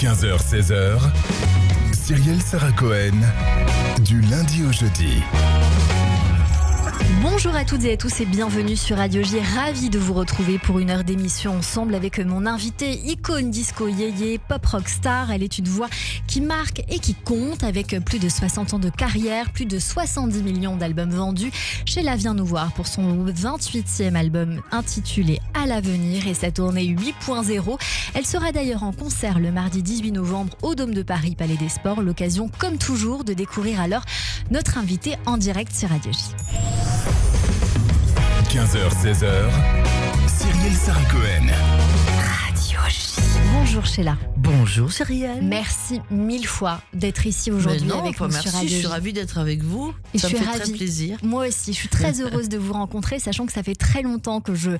15h-16h, Cyrielle Sarah Cohen, du lundi au jeudi. Bonjour à toutes et à tous et bienvenue sur Radio J. Ravi de vous retrouver pour une heure d'émission ensemble avec mon invité, icône disco yéyé, pop rock star. Elle est une voix qui marque et qui compte avec plus de 60 ans de carrière, plus de 70 millions d'albums vendus. Sheila vient nous voir pour son 28e album intitulé À l'avenir et sa tournée 8.0. Elle sera d'ailleurs en concert le mardi 18 novembre au Dôme de Paris, Palais des Sports. L'occasion, comme toujours, de découvrir alors notre invité en direct sur Radio J. 15h-16h, Cyrielle Sarah Cohen. Radio J. Bonjour Sheila. Bonjour Cyrielle. Merci mille fois d'être ici aujourd'hui avec nous merci, sur Radio J. je suis ravie d'être avec vous. Et ça je me suis fait très ravie. plaisir. Moi aussi, je suis très heureuse de vous rencontrer, sachant que ça fait très longtemps que je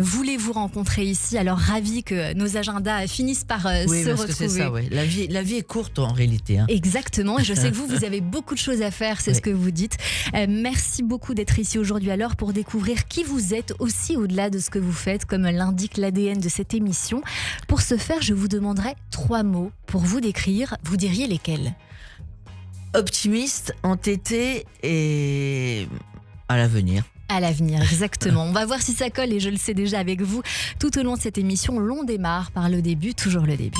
voulais vous rencontrer ici. Alors ravie que nos agendas finissent par Oui, se parce retrouver. que c'est ça, ouais. La vie est courte en réalité. Hein. Exactement, et je sais que vous avez beaucoup de choses à faire, c'est Oui. ce que vous dites. Merci beaucoup d'être ici aujourd'hui alors pour découvrir qui vous êtes aussi au-delà de ce que vous faites, comme l'indique l'ADN de cette émission. Pour ce faire, je vous demanderai 3 mots pour vous décrire. Vous diriez lesquels ? Optimiste, entêté et à l'avenir. À l'avenir, exactement. On va voir si ça colle et je le sais déjà avec vous. Tout au long de cette émission, l'on démarre par le début, toujours le début.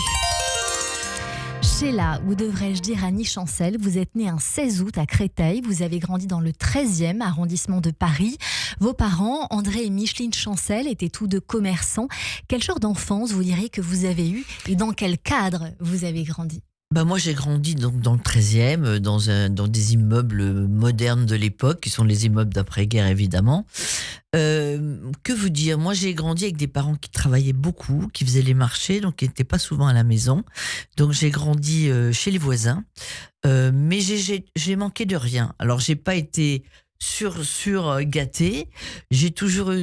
Sheila, ou devrais-je dire Annie Chancel, vous êtes née un 16 août à Créteil, vous avez grandi dans le 13e arrondissement de Paris. Vos parents, André et Micheline Chancel, étaient tous deux commerçants. Quel genre d'enfance vous diriez que vous avez eu et dans quel cadre vous avez grandi ? Moi j'ai grandi donc dans le 13e, dans des immeubles modernes de l'époque, qui sont les immeubles d'après-guerre évidemment. Que vous dire ? Moi j'ai grandi avec des parents qui travaillaient beaucoup, qui faisaient les marchés, donc qui n'étaient pas souvent à la maison. Donc j'ai grandi chez les voisins, mais j'ai manqué de rien. Alors j'ai pas été sur gâté. J'ai toujours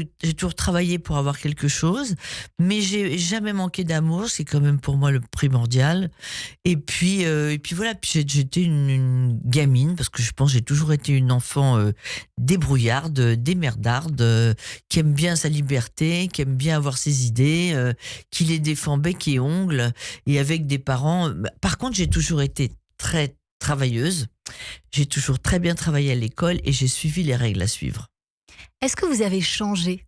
travaillé pour avoir quelque chose, mais j'ai jamais manqué d'amour. C'est quand même pour moi le primordial. Et puis voilà. Puis j'étais une gamine parce que je pense que j'ai toujours été une enfant débrouillarde, démerdarde, qui aime bien sa liberté, qui aime bien avoir ses idées, qui les défend bec et ongles, et avec des parents. Par contre, j'ai toujours été très travailleuse. J'ai toujours très bien travaillé à l'école et j'ai suivi les règles à suivre. Est-ce que vous avez changé ?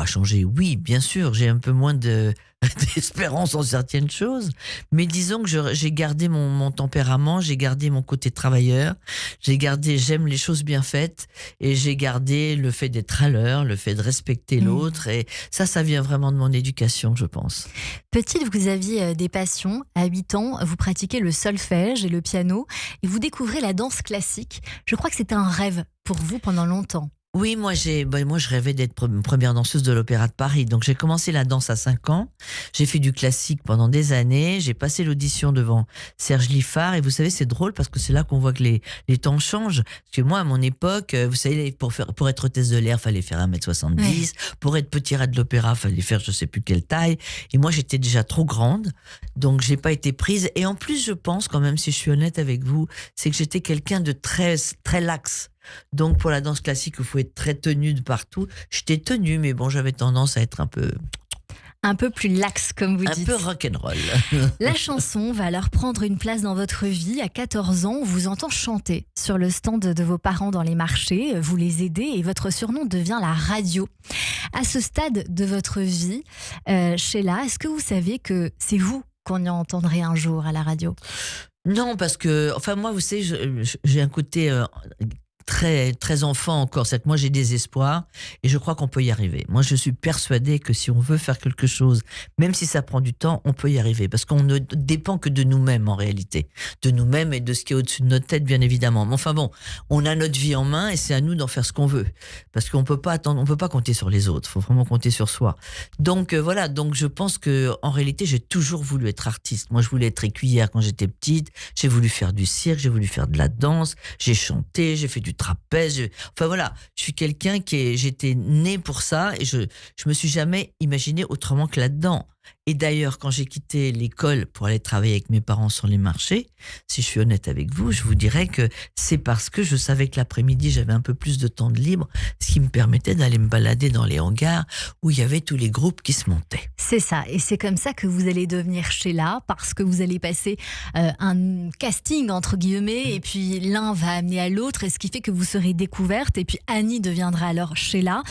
Changer, oui, bien sûr. J'ai un peu moins d'espérance en certaines choses, mais disons que j'ai gardé mon tempérament, j'ai gardé mon côté travailleur, j'aime les choses bien faites, et j'ai gardé le fait d'être à l'heure, le fait de respecter l'autre, et ça vient vraiment de mon éducation, je pense. Petite, vous aviez des passions. À 8 ans, vous pratiquez le solfège et le piano, et vous découvrez la danse classique. Je crois que c'était un rêve pour vous pendant longtemps. Oui, moi je rêvais d'être première danseuse de l'Opéra de Paris. Donc j'ai commencé la danse à 5 ans. J'ai fait du classique pendant des années. J'ai passé l'audition devant Serge Liffard. Et vous savez, c'est drôle parce que c'est là qu'on voit que les temps changent. Parce que moi, à mon époque, vous savez, pour être hôtesse de l'air, fallait faire 1m70. Ouais. Pour être petit rat de l'opéra, fallait faire je sais plus quelle taille. Et moi, j'étais déjà trop grande. Donc j'ai pas été prise. Et en plus, je pense, quand même, si je suis honnête avec vous, c'est que j'étais quelqu'un de très, très laxe. Donc pour la danse classique, il faut être très tenue de partout. J'étais tenue, mais bon, j'avais tendance à être un peu plus laxe, comme vous dites. Un peu rock'n'roll. La chanson va alors prendre une place dans votre vie. À 14 ans, on vous entend chanter sur le stand de vos parents dans les marchés. Vous les aidez et votre surnom devient la radio. À ce stade de votre vie, Sheila, est-ce que vous savez que c'est vous qu'on y entendrait un jour à la radio ? Non, parce que, moi, vous savez, j'ai un côté... très, très enfant encore, c'est que moi j'ai des espoirs et je crois qu'on peut y arriver. Moi je suis persuadée que si on veut faire quelque chose, même si ça prend du temps, on peut y arriver parce qu'on ne dépend que de nous-mêmes en réalité, de nous-mêmes et de ce qui est au-dessus de notre tête bien évidemment. Mais enfin bon, on a notre vie en main et c'est à nous d'en faire ce qu'on veut parce qu'on peut pas attendre, on peut pas compter sur les autres, il faut vraiment compter sur soi. Donc voilà, donc je pense que en réalité j'ai toujours voulu être artiste. Moi je voulais être écuyère quand j'étais petite, j'ai voulu faire du cirque, j'ai voulu faire de la danse, j'ai chanté, j'ai fait du trapèze. Enfin voilà, je suis quelqu'un j'étais né pour ça et je me suis jamais imaginé autrement que là-dedans. Et d'ailleurs, quand j'ai quitté l'école pour aller travailler avec mes parents sur les marchés, si je suis honnête avec vous, je vous dirais que c'est parce que je savais que l'après-midi, j'avais un peu plus de temps de libre, ce qui me permettait d'aller me balader dans les hangars où il y avait tous les groupes qui se montaient. C'est ça, et c'est comme ça que vous allez devenir Sheila, parce que vous allez passer un casting entre guillemets, et puis l'un va amener à l'autre, et ce qui fait que vous serez découverte, et puis Annie deviendra alors Sheila.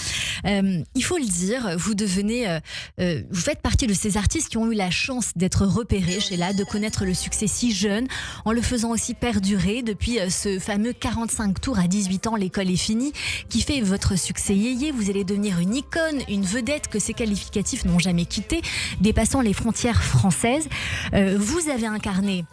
Il faut le dire, vous faites partie de ces artistes qui ont eu la chance d'être repérés, Sheila, de connaître le succès si jeune, en le faisant aussi perdurer depuis ce fameux 45 tours à 18 ans, l'école est finie, qui fait votre succès yéyé. Vous allez devenir une icône, une vedette que ces qualificatifs n'ont jamais quitté, dépassant les frontières françaises. Vous avez incarné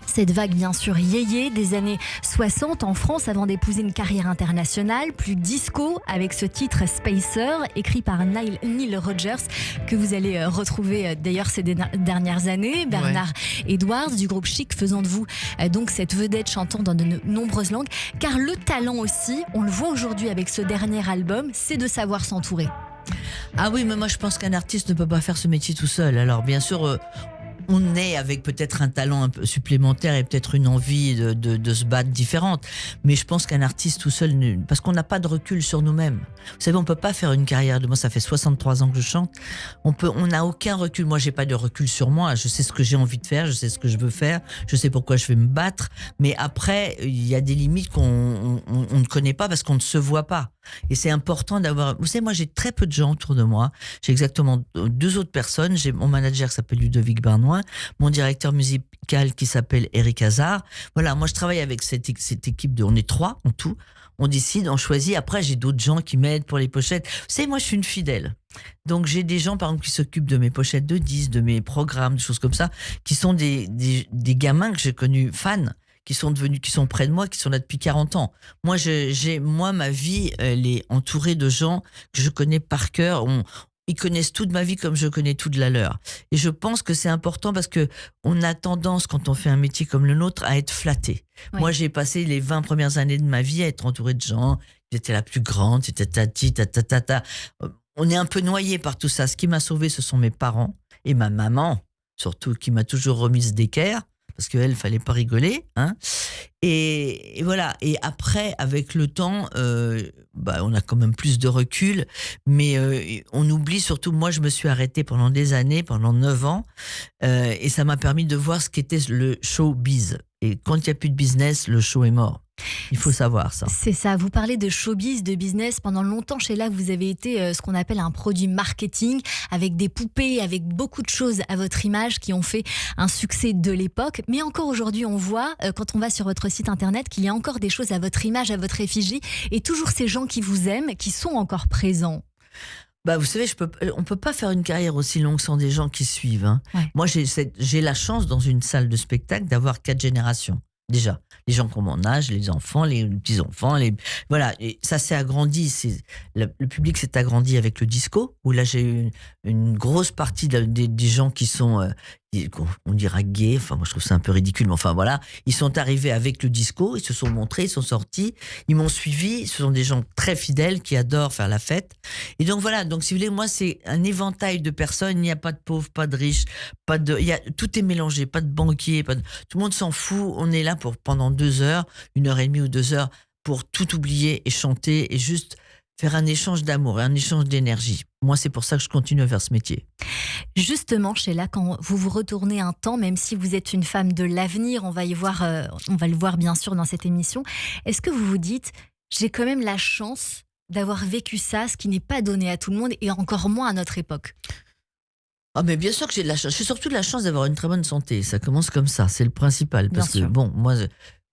cette vague, bien sûr, yéyé des années 60 en France avant d'épouser une carrière internationale, plus disco, avec ce titre Spacer, écrit par Neil Rogers, que vous allez retrouver d'ailleurs ces dernières années. Bernard Edwards du groupe Chic, faisant de vous donc cette vedette chantant dans de nombreuses langues. Car le talent aussi, on le voit aujourd'hui avec ce dernier album, c'est de savoir s'entourer. Ah oui, mais moi je pense qu'un artiste ne peut pas faire ce métier tout seul. Alors bien sûr, on est avec peut-être un talent un peu supplémentaire et peut-être une envie de se battre différente. Mais je pense qu'un artiste tout seul, parce qu'on n'a pas de recul sur nous-mêmes. Vous savez, on peut pas faire une carrière de moi, ça fait 63 ans que je chante. On n'a aucun recul. Moi, j'ai pas de recul sur moi. Je sais ce que j'ai envie de faire, je sais ce que je veux faire, je sais pourquoi je vais me battre. Mais après, il y a des limites qu'on ne connaît pas parce qu'on ne se voit pas. Et c'est important d'avoir... Vous savez, moi, j'ai très peu de gens autour de moi. J'ai exactement 2 autres personnes. J'ai mon manager qui s'appelle Ludovic Bernoin, mon directeur musical qui s'appelle Eric Hazard. Voilà, moi, je travaille avec cette équipe on est 3 en tout. On décide, on choisit. Après, j'ai d'autres gens qui m'aident pour les pochettes. Vous savez, moi, je suis une fidèle. Donc, j'ai des gens, par exemple, qui s'occupent de mes pochettes de disques, de mes programmes, des choses comme ça, qui sont des gamins que j'ai connus fans, qui sont près de moi, qui sont là depuis 40 ans. Moi, ma vie, elle est entourée de gens que je connais par cœur. Ils connaissent toute ma vie comme je connais toute la leur. Et je pense que c'est important parce que on a tendance, quand on fait un métier comme le nôtre, à être flatté. Oui. Moi, j'ai passé les 20 premières années de ma vie à être entourée de gens qui étaient la plus grande, c'était tati, ta. On est un peu noyé par tout ça. Ce qui m'a sauvé, ce sont mes parents et ma maman, surtout, qui m'a toujours remise d'équerre. Parce qu'elle, fallait pas rigoler, hein. Et voilà. Et après, avec le temps, on a quand même plus de recul, mais on oublie surtout. Moi, je me suis arrêtée pendant des années, pendant 9 ans, et ça m'a permis de voir ce qu'était le showbiz. Et quand il n'y a plus de business, le show est mort. Il faut savoir ça. C'est ça. Vous parlez de showbiz, de business. Pendant longtemps, Sheila, vous avez été ce qu'on appelle un produit marketing, avec des poupées, avec beaucoup de choses à votre image qui ont fait un succès de l'époque. Mais encore aujourd'hui, on voit, quand on va sur votre site internet, qu'il y a encore des choses à votre image, à votre effigie, et toujours ces gens qui vous aiment, qui sont encore présents. Vous savez, on peut pas faire une carrière aussi longue sans des gens qui suivent, hein. Ouais. Moi, j'ai la chance dans une salle de spectacle d'avoir 4 générations. Déjà, les gens qui ont mon âge, les enfants, les petits-enfants, voilà, et ça s'est agrandi. Le public s'est agrandi avec le disco, où là, j'ai eu une grosse partie des gens qui sont, on dira gays, enfin, moi je trouve ça un peu ridicule, mais enfin voilà, ils sont arrivés avec le disco, ils se sont montrés, ils sont sortis, ils m'ont suivi, ce sont des gens très fidèles qui adorent faire la fête. Et donc voilà, donc si vous voulez, moi c'est un éventail de personnes, il n'y a pas de pauvres, pas de riches, tout est mélangé, pas de banquiers, tout le monde s'en fout, on est là pendant 2 heures, 1h30 ou 2 heures, pour tout oublier et chanter et juste faire un échange d'amour et un échange d'énergie. Moi, c'est pour ça que je continue à faire ce métier. Justement, Sheila, quand vous vous retournez un temps, même si vous êtes une femme de l'avenir, on va le voir bien sûr dans cette émission, est-ce que vous vous dites, j'ai quand même la chance d'avoir vécu ça, ce qui n'est pas donné à tout le monde et encore moins à notre époque? Ah, mais bien sûr que j'ai de la chance. J'ai surtout de la chance d'avoir une très bonne santé. Ça commence comme ça, c'est le principal. Parce que bon, moi,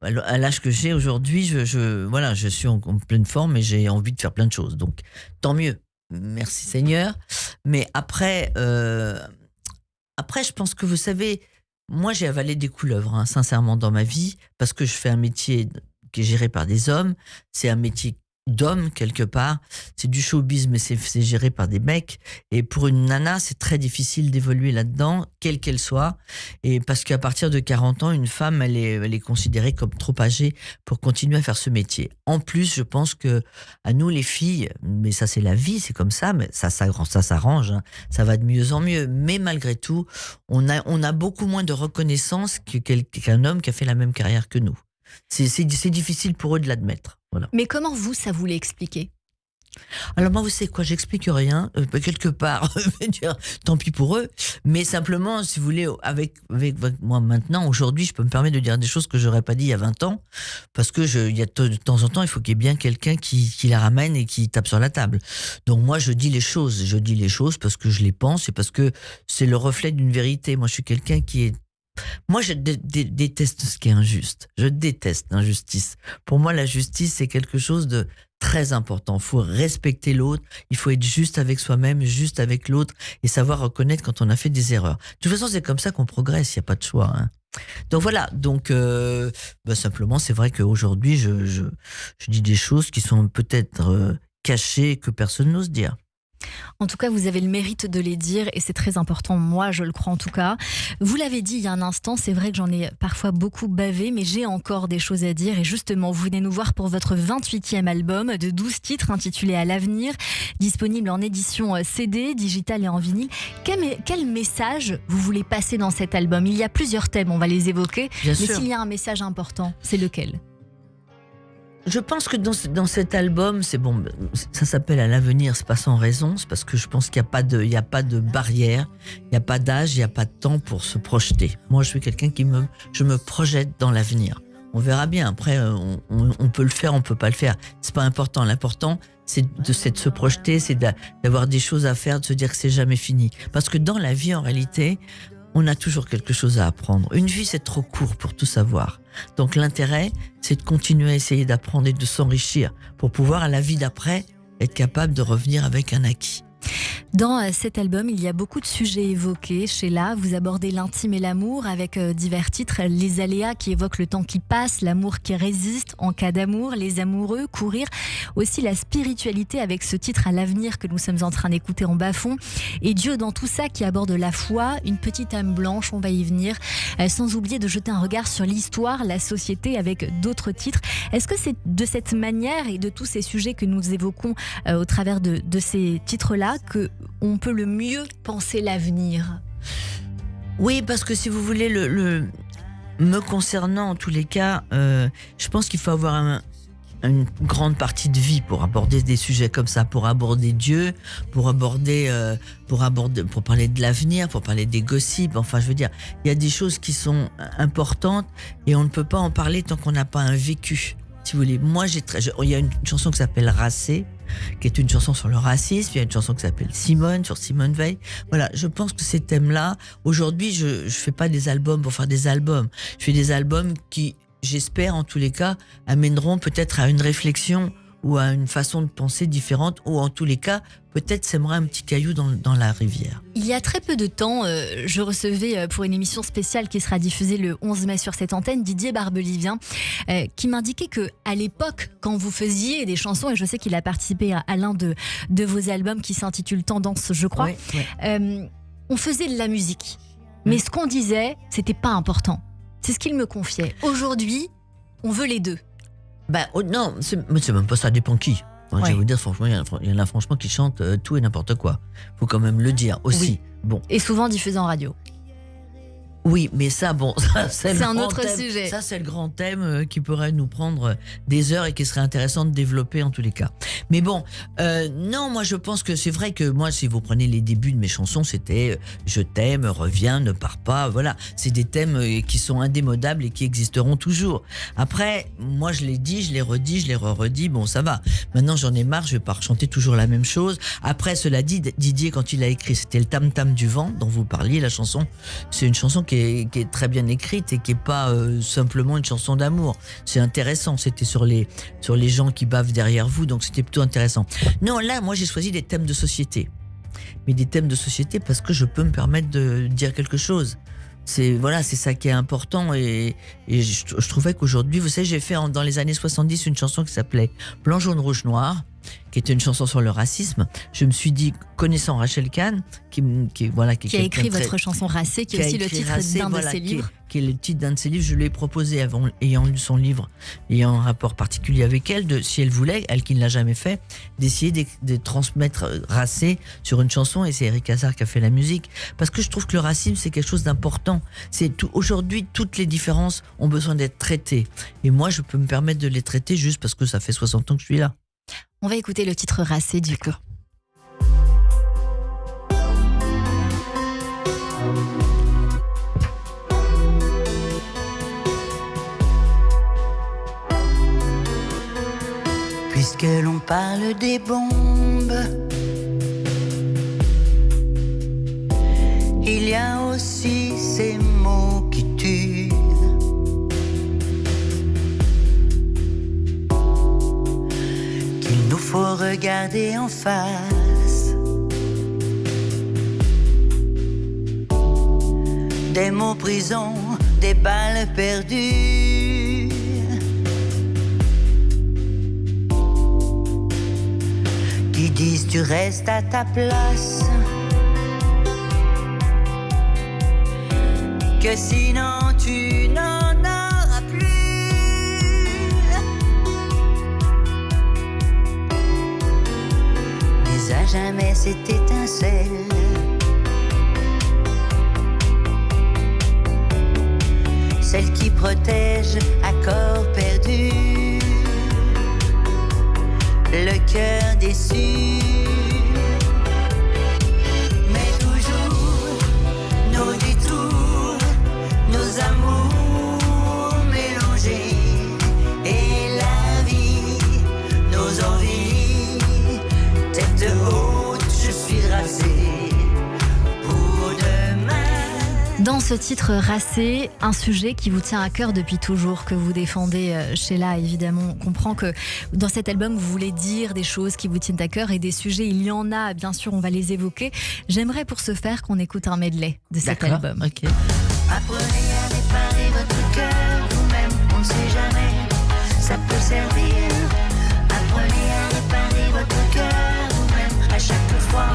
à l'âge que j'ai aujourd'hui, je suis en pleine forme et j'ai envie de faire plein de choses. Donc, tant mieux. Merci Seigneur. Mais après, je pense que vous savez, moi j'ai avalé des couleuvres, hein, sincèrement, dans ma vie, parce que je fais un métier qui est géré par des hommes. C'est un métier d'hommes quelque part. C'est du showbiz, mais c'est géré par des mecs. Et pour une nana, c'est très difficile d'évoluer là-dedans, quelle qu'elle soit. Et parce qu'à partir de 40 ans, une femme, elle est considérée comme trop âgée pour continuer à faire ce métier. En plus, je pense que à nous les filles, mais ça c'est la vie, c'est comme ça, mais ça s'arrange, hein. Ça va de mieux en mieux. Mais malgré tout, on a beaucoup moins de reconnaissance qu'un homme qui a fait la même carrière que nous. C'est difficile pour eux de l'admettre. Voilà. Mais comment ça vous l'expliquez? Alors moi, vous savez quoi, j'explique rien, quelque part, je veux dire, tant pis pour eux, mais simplement, si vous voulez, avec moi maintenant, aujourd'hui, je peux me permettre de dire des choses que j'aurais pas dit il y a 20 ans, parce que de temps en temps, il faut qu'il y ait bien quelqu'un qui la ramène et qui tape sur la table. Donc moi, je dis les choses parce que je les pense et parce que c'est le reflet d'une vérité. Moi, je suis quelqu'un qui est... Moi, je déteste ce qui est injuste. Je déteste l'injustice. Pour moi, la justice, c'est quelque chose de très important. Il faut respecter l'autre. Il faut être juste avec soi-même, juste avec l'autre et savoir reconnaître quand on a fait des erreurs. De toute façon, c'est comme ça qu'on progresse. Il n'y a pas de choix, hein. Donc voilà. Donc simplement, c'est vrai qu'aujourd'hui, je dis des choses qui sont peut-être cachées que personne n'ose dire. En tout cas, vous avez le mérite de les dire et c'est très important. Moi, je le crois en tout cas. Vous l'avez dit il y a un instant, c'est vrai que j'en ai parfois beaucoup bavé, mais j'ai encore des choses à dire. Et justement, vous venez nous voir pour votre 28e album de 12 titres intitulé À l'avenir, disponible en édition CD, digital et en vinyle. Quel message vous voulez passer dans cet album? Il y a plusieurs thèmes, on va les évoquer. Bien mais sûr. s'il y a un message important, c'est lequel? Je pense que dans cet album, c'est bon, ça s'appelle À l'avenir, c'est pas sans raison, c'est parce que je pense qu'il n'y a pas de barrière, il n'y a pas d'âge, il n'y a pas de temps pour se projeter. Moi, je suis quelqu'un je me projette dans l'avenir. On verra bien, après, on peut le faire, on peut pas le faire. C'est pas important, l'important, c'est de se projeter, c'est d'avoir des choses à faire, de se dire que c'est jamais fini. Parce que dans la vie, en réalité, on a toujours quelque chose à apprendre. Une vie, c'est trop court pour tout savoir. Donc l'intérêt, c'est de continuer à essayer d'apprendre et de s'enrichir pour pouvoir, à la vie d'après, être capable de revenir avec un acquis. Dans cet album, il y a beaucoup de sujets évoqués. Sheila, vous abordez l'intime et l'amour avec divers titres. Les aléas qui évoquent le temps qui passe, l'amour qui résiste en cas d'amour, les amoureux, courir. Aussi la spiritualité avec ce titre À l'avenir que nous sommes en train d'écouter en bas-fond. Et Dieu dans tout ça qui aborde la foi, une petite âme blanche, on va y venir. Sans oublier de jeter un regard sur l'histoire, la société avec d'autres titres. Est-ce que c'est de cette manière et de tous ces sujets que nous évoquons au travers de ces titres-là que on peut le mieux penser l'avenir? Oui, parce que si vous voulez, me concernant en tous les cas, je pense qu'il faut avoir une grande partie de vie pour aborder des sujets comme ça, pour aborder Dieu, pour parler de l'avenir, pour parler des gossips. Enfin, je veux dire, il y a des choses qui sont importantes et on ne peut pas en parler tant qu'on n'a pas un vécu. Si vous voulez, moi, il y a une chanson qui s'appelle Racé, qui est une chanson sur le racisme. Il y a une chanson qui s'appelle Simone, sur Simone Veil. Voilà, je pense que ces thèmes-là, aujourd'hui, je fais pas des albums pour faire des albums. Je fais des albums qui, j'espère, en tous les cas, amèneront peut-être à une réflexion ou à une façon de penser différente, ou en tous les cas, peut-être sèmera un petit caillou dans la rivière. Il y a très peu de temps, je recevais pour une émission spéciale qui sera diffusée le 11 mai sur cette antenne, Didier Barbelivien, qui m'indiquait qu'à l'époque, quand vous faisiez des chansons, et je sais qu'il a participé à l'un de vos albums qui s'intitule Tendance, je crois, on faisait de la musique. Mais ce qu'on disait, c'était pas important. C'est ce qu'il me confiait. Aujourd'hui, on veut les deux. Non, c'est même pas ça, dépend qui. Moi, je vais vous dire, franchement, il y en a franchement qui chantent tout et n'importe quoi. Faut quand même le dire aussi. Oui. Bon. Et souvent diffusé en radio. Oui, mais ça, bon, c'est un autre sujet. Ça, c'est le grand thème qui pourrait nous prendre des heures et qui serait intéressant de développer en tous les cas. Mais bon, non, moi je pense que c'est vrai que moi, si vous prenez les débuts de mes chansons, c'était je t'aime, reviens, ne pars pas. Voilà, c'est des thèmes qui sont indémodables et qui existeront toujours. Après, moi je l'ai dit, je l'ai redit, je l'ai redit. Bon, ça va. Maintenant, j'en ai marre. Je vais pas rechanter toujours la même chose. Après, cela dit, Didier, quand il a écrit, c'était le Tam Tam du vent dont vous parliez. La chanson, c'est une chanson qui est très bien écrite et qui est pas simplement une chanson d'amour. C'est intéressant. C'était sur les gens qui bavent derrière vous, donc c'était plutôt intéressant. Non, là, moi, j'ai choisi des thèmes de société. Mais des thèmes de société parce que je peux me permettre de dire quelque chose. C'est ça qui est important et je trouvais qu'aujourd'hui, vous savez, j'ai fait dans les années 70 une chanson qui s'appelait Blanc, jaune, rouge, noir, qui était une chanson sur le racisme. Je me suis dit, connaissant Rachel Kahn, qui a écrit votre chanson Racée, qui est aussi le titre d'un de ses livres. Qui est le titre d'un de ses livres. Je lui ai proposé, ayant lu son livre, ayant un rapport particulier avec elle, si elle voulait, elle qui ne l'a jamais fait, d'essayer de transmettre Racée sur une chanson, et c'est Eric Hazard qui a fait la musique. Parce que je trouve que le racisme, c'est quelque chose d'important. Aujourd'hui, toutes les différences ont besoin d'être traitées. Et moi, je peux me permettre de les traiter juste parce que ça fait 60 ans que je suis là. On va écouter le titre Racée du coup. Puisque l'on parle des bombes, il y a aussi ces mots qui tuent. Qu'il nous faut regarder en face. Des mots prison, des balles perdues. Qui disent tu restes à ta place, que sinon tu n'en auras plus. Mais à jamais cette étincelle celle qui protège à corps perdu le cœur déçu. Mais toujours nos détours, nos amours mélangés, et la vie, nos envies, tête haute, je suis racée pour demain. Dans ce titre Racée, un sujet qui vous tient à cœur depuis toujours, que vous défendez, Sheila, évidemment. On comprend que dans cet album, vous voulez dire des choses qui vous tiennent à cœur, et des sujets, il y en a, bien sûr, on va les évoquer. J'aimerais pour ce faire qu'on écoute un medley de cet album. Okay. Apprenez à réparer votre cœur vous-même, on ne sait jamais, ça peut servir. Apprenez à réparer votre cœur vous-même à chaque fois.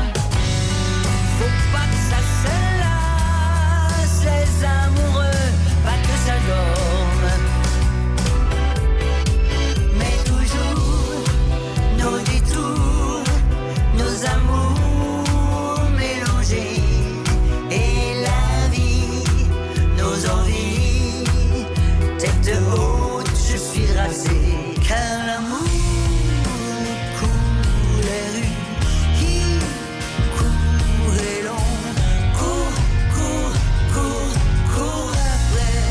Faut pas que ça se lasse, les amoureux, pas que ça dorme. Mais toujours nos détours, nos amours mélangés, et la vie, nos envies, tête haute, je suis racée. Car l'amour court les rues, il court et l'on court après.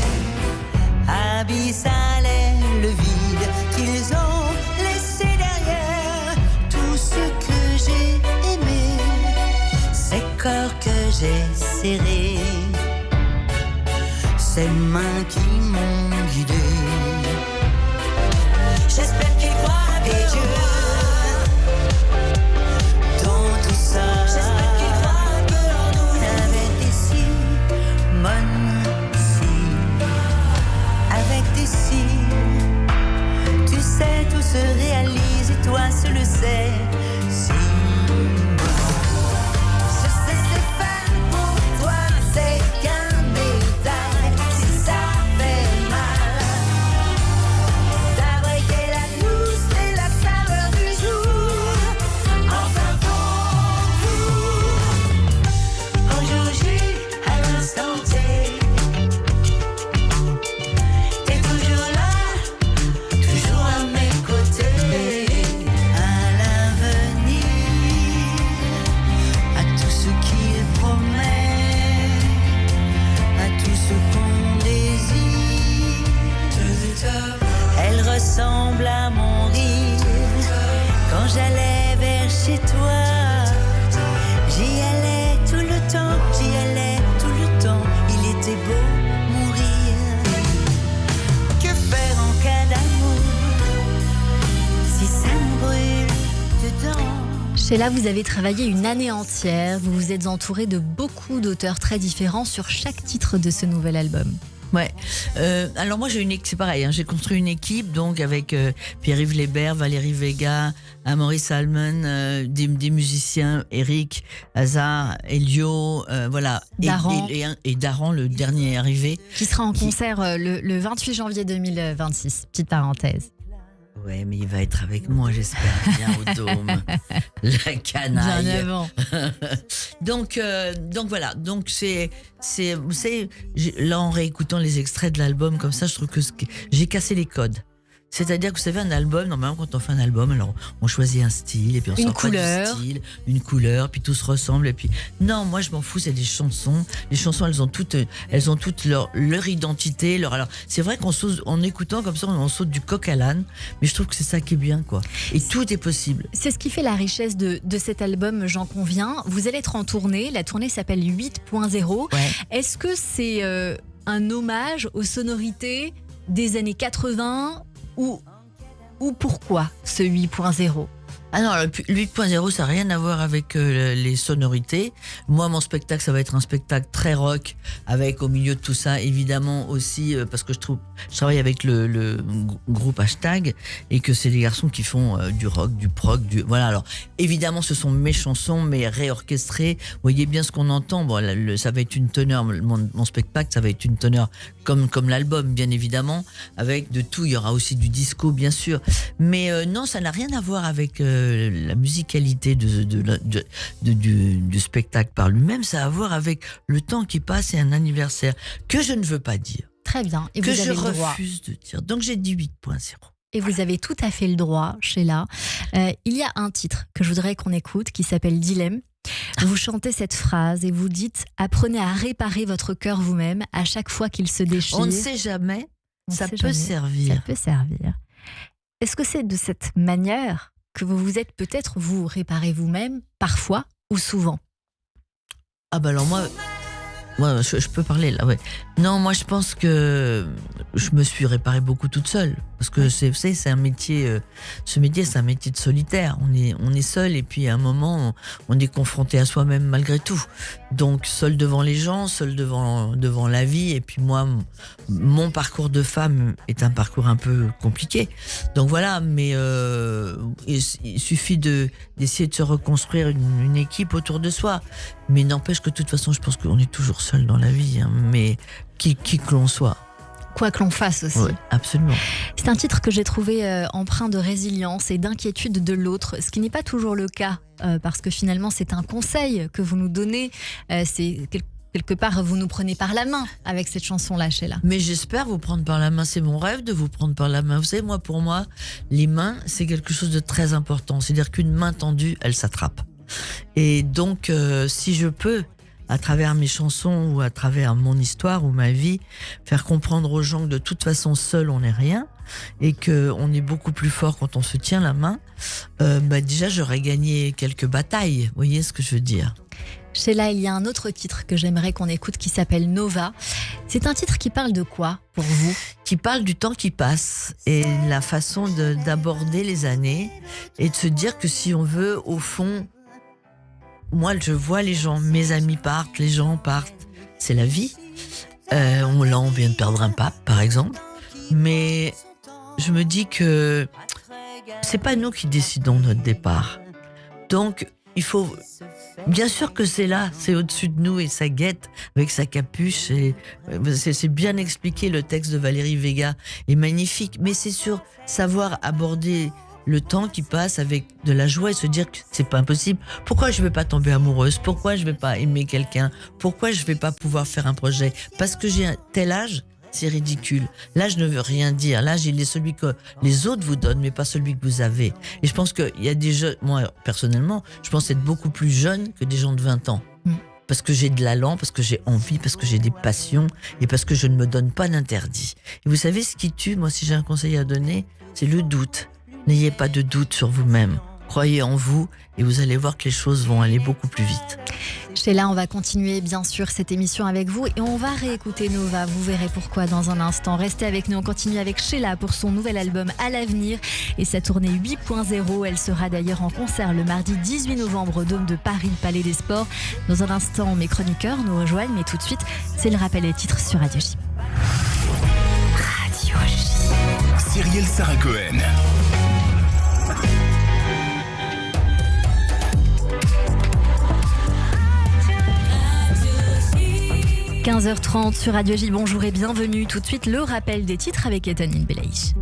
Abyssal est le vide qu'ils ont laissé derrière. Tout ce que j'ai aimé, ces corps que j'ai serrés, ces mains qui m'ont guidé. J'espère qu'ils croient en Dieu dans tout ça. J'espère qu'ils croient que l'on nous avec des signes, avec des signes. Tu sais, tout se réalise et toi seul le sais. Si je sais c'est faire pour toi, c'est qu'un détail. Si ça fait mal, t'as breaké la douce Sheila, vous avez travaillé une année entière. Vous vous êtes entouré de beaucoup d'auteurs très différents sur chaque titre de ce nouvel album. Ouais. Alors moi c'est pareil. Hein, j'ai construit une équipe donc avec Pierre-Yves Lébert, Valérie Vega, Amaury Salmon, des musiciens, Eric, Hazard, Elio, voilà. Daran. Et Daran, le dernier arrivé. Qui sera en concert le 28 janvier 2026. Petite parenthèse. Ouais, mais il va être avec moi, j'espère bien au Dôme. La canaille. Bien avant. Donc voilà. Donc vous savez, là en réécoutant les extraits de l'album comme ça, je trouve que j'ai cassé les codes. C'est-à-dire que vous savez, un album, normalement quand on fait un album, alors on choisit un style et puis on sort pas du style, une couleur, puis tout se ressemble et puis non, moi je m'en fous, c'est des chansons. Les chansons, elles ont toutes leur identité, alors c'est vrai qu'en écoutant comme ça, on saute du coq à l'âne, mais je trouve que c'est ça qui est bien quoi. Et tout est possible. C'est ce qui fait la richesse de cet album, j'en conviens. Vous allez être en tournée, la tournée s'appelle 8.0. Ouais. Est-ce que c'est un hommage aux sonorités des années 80 ou pourquoi ce 8.0 ? Ah non, le 8.0, ça n'a rien à voir avec les sonorités. Moi, mon spectacle, ça va être un spectacle très rock, avec au milieu de tout ça, évidemment aussi, parce que je travaille avec le groupe Hashtag, et que c'est des garçons qui font du rock, du prog, voilà. Alors, évidemment, ce sont mes chansons, mais réorchestrées. Vous voyez bien ce qu'on entend. Bon, ça va être une teneur, mon spectacle, ça va être une teneur comme l'album, bien évidemment, avec de tout. Il y aura aussi du disco, bien sûr. Mais non, ça n'a rien à voir avec la musicalité du spectacle par lui-même. Ça a à voir avec le temps qui passe et un anniversaire que je ne veux pas dire. Très bien. Et que vous avez je le droit. refuse de dire. Donc j'ai dit 8.0. Et vous avez tout à fait le droit, Sheila. Il y a un titre que je voudrais qu'on écoute qui s'appelle Dilemme. Vous chantez cette phrase et vous dites « Apprenez à réparer votre cœur vous-même à chaque fois qu'il se déchire. » On ne sait jamais, ça peut servir. Ça peut servir. Est-ce que c'est de cette manière que vous vous êtes peut-être vous réparez vous-même, parfois ou souvent ? Ah bah alors moi je peux parler là, ouais. Non, moi je pense que je me suis réparée beaucoup toute seule. Parce que c'est un métier, ce métier c'est un métier de solitaire. On est seul et puis à un moment on est confronté à soi-même malgré tout. Donc seul devant les gens, seul devant la vie. Et puis moi, mon parcours de femme est un parcours un peu compliqué. Donc voilà, mais il suffit d'essayer de se reconstruire une équipe autour de soi. Mais n'empêche que de toute façon, je pense qu'on est toujours seul dans la vie, hein, mais qui que l'on soit. Quoi que l'on fasse aussi. Oui, absolument. C'est un titre que j'ai trouvé empreint de résilience et d'inquiétude de l'autre, ce qui n'est pas toujours le cas, parce que finalement c'est un conseil que vous nous donnez, c'est quelque part vous nous prenez par la main avec cette chanson-là, Sheila. Mais j'espère vous prendre par la main, c'est mon rêve de vous prendre par la main. Vous savez, pour moi, les mains, c'est quelque chose de très important. C'est-à-dire qu'une main tendue, elle s'attrape. Et donc, si je peux, à travers mes chansons ou à travers mon histoire ou ma vie, faire comprendre aux gens que de toute façon seul on n'est rien et qu'on est beaucoup plus fort quand on se tient la main, déjà j'aurais gagné quelques batailles, vous voyez ce que je veux dire. Sheila, il y a un autre titre que j'aimerais qu'on écoute qui s'appelle Nova. C'est un titre qui parle de quoi pour vous ? Qui parle du temps qui passe et la façon d'aborder les années et de se dire que si on veut, au fond, moi, je vois les gens, mes amis partent, les gens partent. C'est la vie. On vient de perdre un pape, par exemple. Mais je me dis que c'est pas nous qui décidons notre départ. Donc, il faut... Bien sûr que c'est là, c'est au-dessus de nous et ça guette avec sa capuche. C'est bien expliqué, le texte de Valérie Vega est magnifique. Mais c'est sur savoir aborder le temps qui passe avec de la joie et se dire que c'est pas impossible. Pourquoi je vais pas tomber amoureuse ? Pourquoi je vais pas aimer quelqu'un ? Pourquoi je vais pas pouvoir faire un projet ? Parce que j'ai un tel âge, c'est ridicule. L'âge ne veut rien dire. L'âge, il est celui que les autres vous donnent, mais pas celui que vous avez. Et je pense qu'il y a des jeunes, moi personnellement, je pense être beaucoup plus jeune que des gens de 20 ans. Parce que j'ai de l'allant, parce que j'ai envie, parce que j'ai des passions et parce que je ne me donne pas d'interdit. Et vous savez ce qui tue, moi si j'ai un conseil à donner, c'est le doute. N'ayez pas de doute sur vous-même. Croyez en vous et vous allez voir que les choses vont aller beaucoup plus vite. Sheila, on va continuer bien sûr cette émission avec vous et on va réécouter Nova. Vous verrez pourquoi dans un instant. Restez avec nous, on continue avec Sheila pour son nouvel album À l'avenir et sa tournée 8.0. Elle sera d'ailleurs en concert le mardi 18 novembre au Dôme de Paris, Palais des Sports. Dans un instant, mes chroniqueurs nous rejoignent, mais tout de suite, c'est le rappel des titres sur Radio J. Radio J. Cyrielle Sarah Cohen. 15h30 sur Radio J, bonjour et bienvenue. Tout de suite, le rappel des titres avec Etanine Belaïch.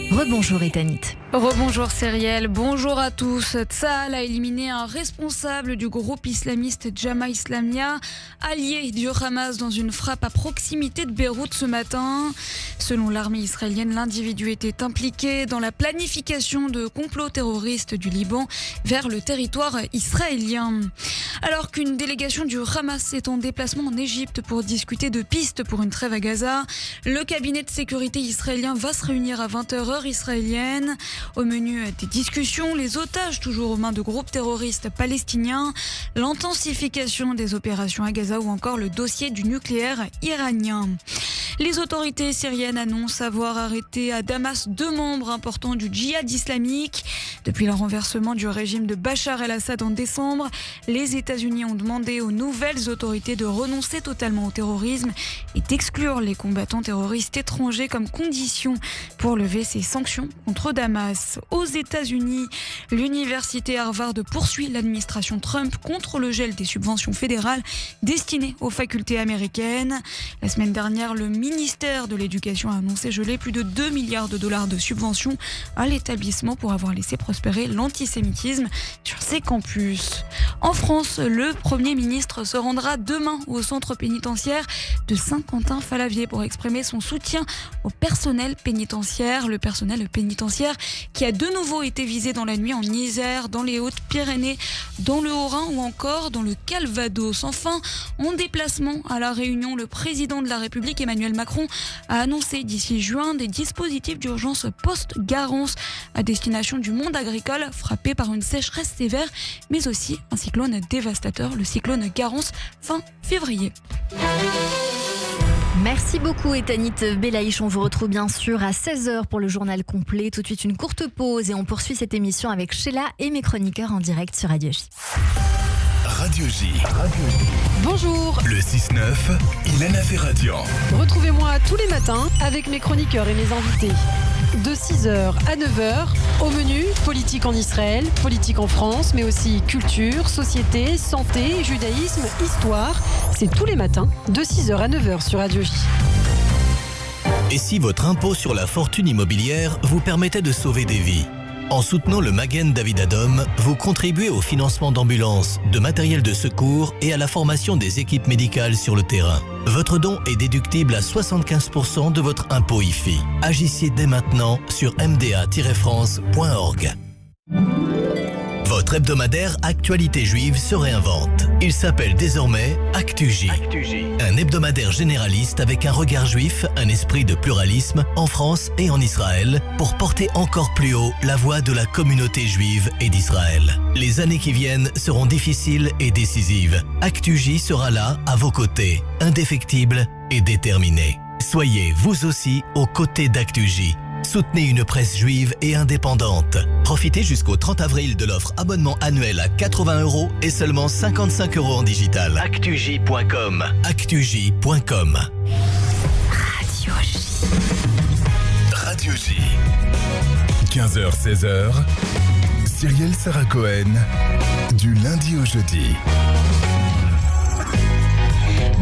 Rebonjour Etanit. Rebonjour Cyrielle, bonjour à tous. Tsahal a éliminé un responsable du groupe islamiste Jama Islamia, allié du Hamas dans une frappe à proximité de Beyrouth ce matin. Selon l'armée israélienne, l'individu était impliqué dans la planification de complots terroristes du Liban vers le territoire israélien. Alors qu'une délégation du Hamas est en déplacement en Égypte pour discuter de pistes pour une trêve à Gaza, le cabinet de sécurité israélien va se réunir à 20h heure israélienne. Au menu des discussions, les otages toujours aux mains de groupes terroristes palestiniens, l'intensification des opérations à Gaza ou encore le dossier du nucléaire iranien. Les autorités syriennes annoncent avoir arrêté à Damas 2 membres importants du djihad islamique. Depuis le renversement du régime de Bachar el-Assad en décembre, les États-Unis ont demandé aux nouvelles autorités de renoncer totalement au terrorisme et d'exclure les combattants terroristes étrangers comme condition pour lever ces sanctions contre Damas. Aux États-Unis, l'université Harvard poursuit l'administration Trump contre le gel des subventions fédérales destinées aux facultés américaines. La semaine dernière, le ministère de l'Éducation a annoncé geler plus de 2 milliards de dollars de subventions à l'établissement pour avoir laissé prospérer l'antisémitisme sur ses campus. En France, le Premier ministre se rendra demain au centre pénitentiaire de Saint-Quentin-Fallavier pour exprimer son soutien au personnel pénitentiaire. Le personnel pénitentiaire qui a de nouveau été visé dans la nuit en Isère, dans les Hautes-Pyrénées, dans le Haut-Rhin ou encore dans le Calvados. Enfin, en déplacement à La Réunion, le président de la République, Emmanuel Macron, a annoncé d'ici juin des dispositifs d'urgence post-Garance à destination du monde agricole frappé par une sécheresse sévère, mais aussi un cyclone dévastateur, le cyclone Garance, fin février. Merci beaucoup Etanit Belaïch. On vous retrouve bien sûr à 16h pour le journal complet. Tout de suite une courte pause et on poursuit cette émission avec Sheila et mes chroniqueurs en direct sur Radio J. Radio J. Bonjour, Le 6-9, Ilana Ferradian. retrouvez-moi tous les matins avec mes chroniqueurs et mes invités. De 6h à 9h, au menu, politique en Israël, politique en France, mais aussi culture, société, santé, judaïsme, histoire. C'est tous les matins, de 6h à 9h sur Radio J. Et si votre impôt sur la fortune immobilière vous permettait de sauver des vies ? En soutenant le Magen David Adom, vous contribuez au financement d'ambulances, de matériel de secours et à la formation des équipes médicales sur le terrain. Votre don est déductible à 75% de votre impôt IFI. Agissez dès maintenant sur mda-france.org. Votre hebdomadaire Actualité Juive se réinvente. Il s'appelle désormais ActuJ. Un hebdomadaire généraliste avec un regard juif, un esprit de pluralisme en France et en Israël pour porter encore plus haut la voix de la communauté juive et d'Israël. Les années qui viennent seront difficiles et décisives. ActuJ sera là, à vos côtés, indéfectible et déterminé. Soyez vous aussi aux côtés d'ActuJ. Soutenez une presse juive et indépendante. Profitez jusqu'au 30 avril de l'offre abonnement annuel à 80 € et seulement 55 € en digital. ActuJ.com. ActuJ.com. Radio J. Radio J. 15h-16h, Cyrielle Sarah Cohen. Du lundi au jeudi.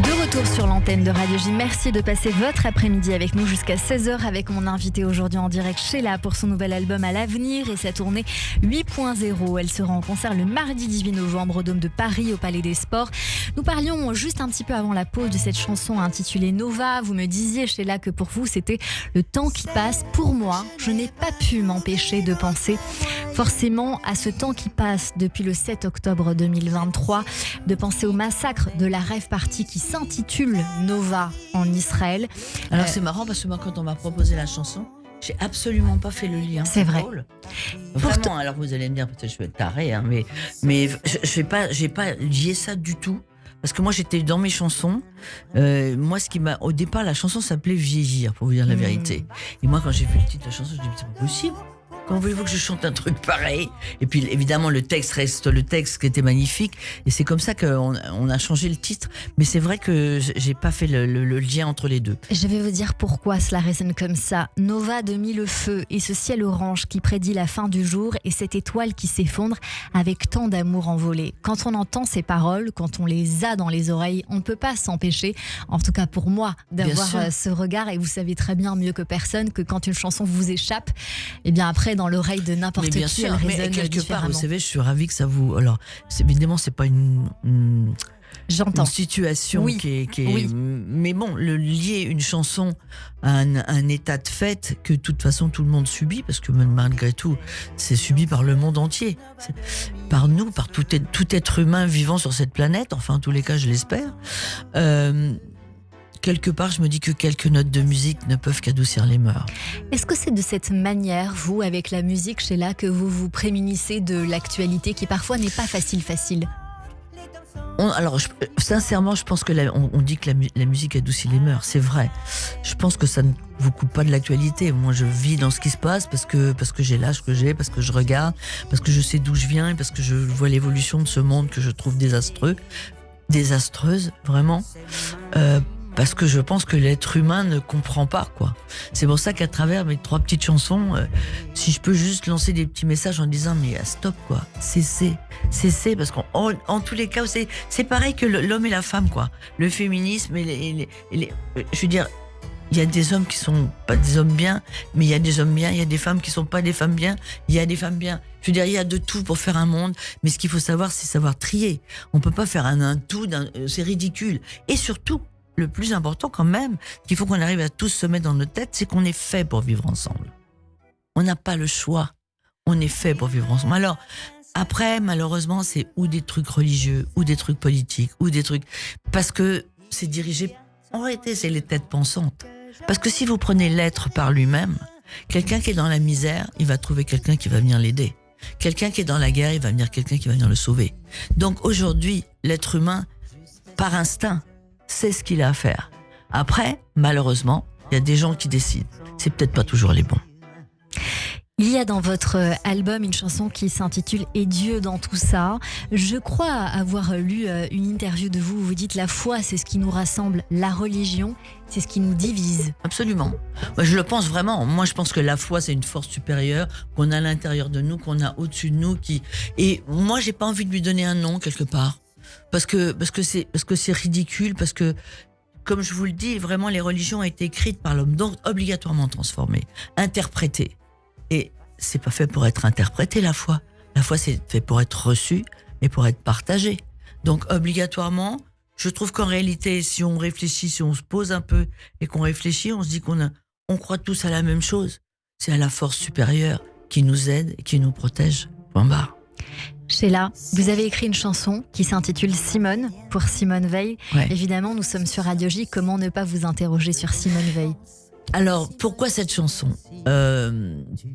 De retour sur l'antenne de Radio J. Merci de passer votre après-midi avec nous jusqu'à 16h avec mon invité aujourd'hui en direct Sheila pour son nouvel album À l'avenir et sa tournée 8.0. Elle sera en concert le mardi 18 novembre au Dôme de Paris au Palais des Sports. Nous parlions juste un petit peu avant la pause de cette chanson intitulée Nova. Vous me disiez Sheila que pour vous c'était le temps qui passe. Pour moi, je n'ai pas pu m'empêcher de penser forcément à ce temps qui passe depuis le 7 octobre 2023, de penser au massacre de la rave party qui s'intitule Nova en Israël. Alors c'est marrant parce que moi quand on m'a proposé la chanson, J'ai absolument pas fait le lien. C'est vrai. Drôle. Vraiment, alors vous allez me dire, peut-être je vais être tarée, hein, mais j'ai pas lié ça du tout. Parce que moi, j'étais dans mes chansons. Moi, au départ, la chanson s'appelait Vieillir, pour vous dire la vérité. Et moi, quand j'ai vu le titre de la chanson, je me dis, c'est pas possible. Comment voulez-vous que je chante un truc pareil? Et puis, évidemment, le texte reste le texte qui était magnifique. Et c'est comme ça qu'on a changé le titre. Mais c'est vrai que j'ai pas fait le lien entre les deux. Je vais vous dire pourquoi cela résonne comme ça. Nova de Mille le feu et ce ciel orange qui prédit la fin du jour et cette étoile qui s'effondre avec tant d'amour envolé. Quand on entend ces paroles, quand on les a dans les oreilles, on ne peut pas s'empêcher, en tout cas pour moi, d'avoir ce regard. Et vous savez très bien mieux que personne que quand une chanson vous échappe, et bien après dans l'oreille de n'importe qui, elle résonne mais quelque différemment. part, vous savez, je suis ravie que ça vous... Alors, évidemment, c'est pas une situation Oui. qui est... Oui. Mais bon, lier une chanson à un état de fait que de toute façon tout le monde subit, parce que malgré tout, c'est subi par le monde entier. Par nous, par tout être humain vivant sur cette planète, enfin en tous les cas, je l'espère. Quelque part, je me dis que quelques notes de musique ne peuvent qu'adoucir les mœurs. Est-ce que c'est de cette manière, vous, avec la musique, Sheila, que vous vous prémunissez de l'actualité qui parfois n'est pas facile? Alors, sincèrement, je pense que on dit que la musique adoucit les mœurs. C'est vrai. Je pense que ça ne vous coupe pas de l'actualité. Moi, je vis dans ce qui se passe parce que j'ai l'âge que j'ai, parce que je regarde, parce que je sais d'où je viens et parce que je vois l'évolution de ce monde que je trouve désastreuse, vraiment. Parce que je pense que l'être humain ne comprend pas, quoi. C'est pour ça qu'à travers mes 3 petites chansons, si je peux juste lancer des petits messages en disant mais stop, quoi, cessez, parce qu'en tous les cas, c'est pareil que l'homme et la femme, quoi. Le féminisme et je veux dire, il y a des hommes qui sont pas des hommes bien, mais il y a des hommes bien, il y a des femmes qui sont pas des femmes bien, il y a des femmes bien. Je veux dire, il y a de tout pour faire un monde, mais ce qu'il faut savoir, c'est savoir trier. On peut pas faire un tout, c'est ridicule. Et surtout, le plus important quand même, qu'il faut qu'on arrive à tous se mettre dans notre tête, c'est qu'on est fait pour vivre ensemble. On n'a pas le choix. On est fait pour vivre ensemble. Alors, après, malheureusement, c'est ou des trucs religieux, ou des trucs politiques, ou des trucs... Parce que c'est dirigé... En réalité, c'est les têtes pensantes. Parce que si vous prenez l'être par lui-même, quelqu'un qui est dans la misère, il va trouver quelqu'un qui va venir l'aider. Quelqu'un qui est dans la guerre, il va venir quelqu'un qui va venir le sauver. Donc aujourd'hui, l'être humain, par instinct, c'est ce qu'il a à faire. Après, malheureusement, il y a des gens qui décident. C'est peut-être pas toujours les bons. Il y a dans votre album une chanson qui s'intitule « Et Dieu dans tout ça ». Je crois avoir lu une interview de vous où vous dites « La foi, c'est ce qui nous rassemble. La religion, c'est ce qui nous divise. » Absolument. Moi, je le pense vraiment. Moi, je pense que la foi, c'est une force supérieure qu'on a à l'intérieur de nous, qu'on a au-dessus de nous. Et moi, j'ai pas envie de lui donner un nom quelque part. Parce que c'est ridicule, parce que, comme je vous le dis, vraiment, les religions ont été écrites par l'homme, donc obligatoirement transformées, interprétées. Et c'est pas fait pour être interprété, la foi. La foi, c'est fait pour être reçue et pour être partagée. Donc, obligatoirement, je trouve qu'en réalité, si on réfléchit, si on se pose un peu et qu'on réfléchit, on se dit on croit tous à la même chose. C'est à la force supérieure qui nous aide et qui nous protège. Point barre. Sheila, vous avez écrit une chanson qui s'intitule Simone, pour Simone Veil. Ouais. Évidemment, nous sommes sur Radio J. Comment ne pas vous interroger sur Simone Veil? Alors, pourquoi cette chanson ?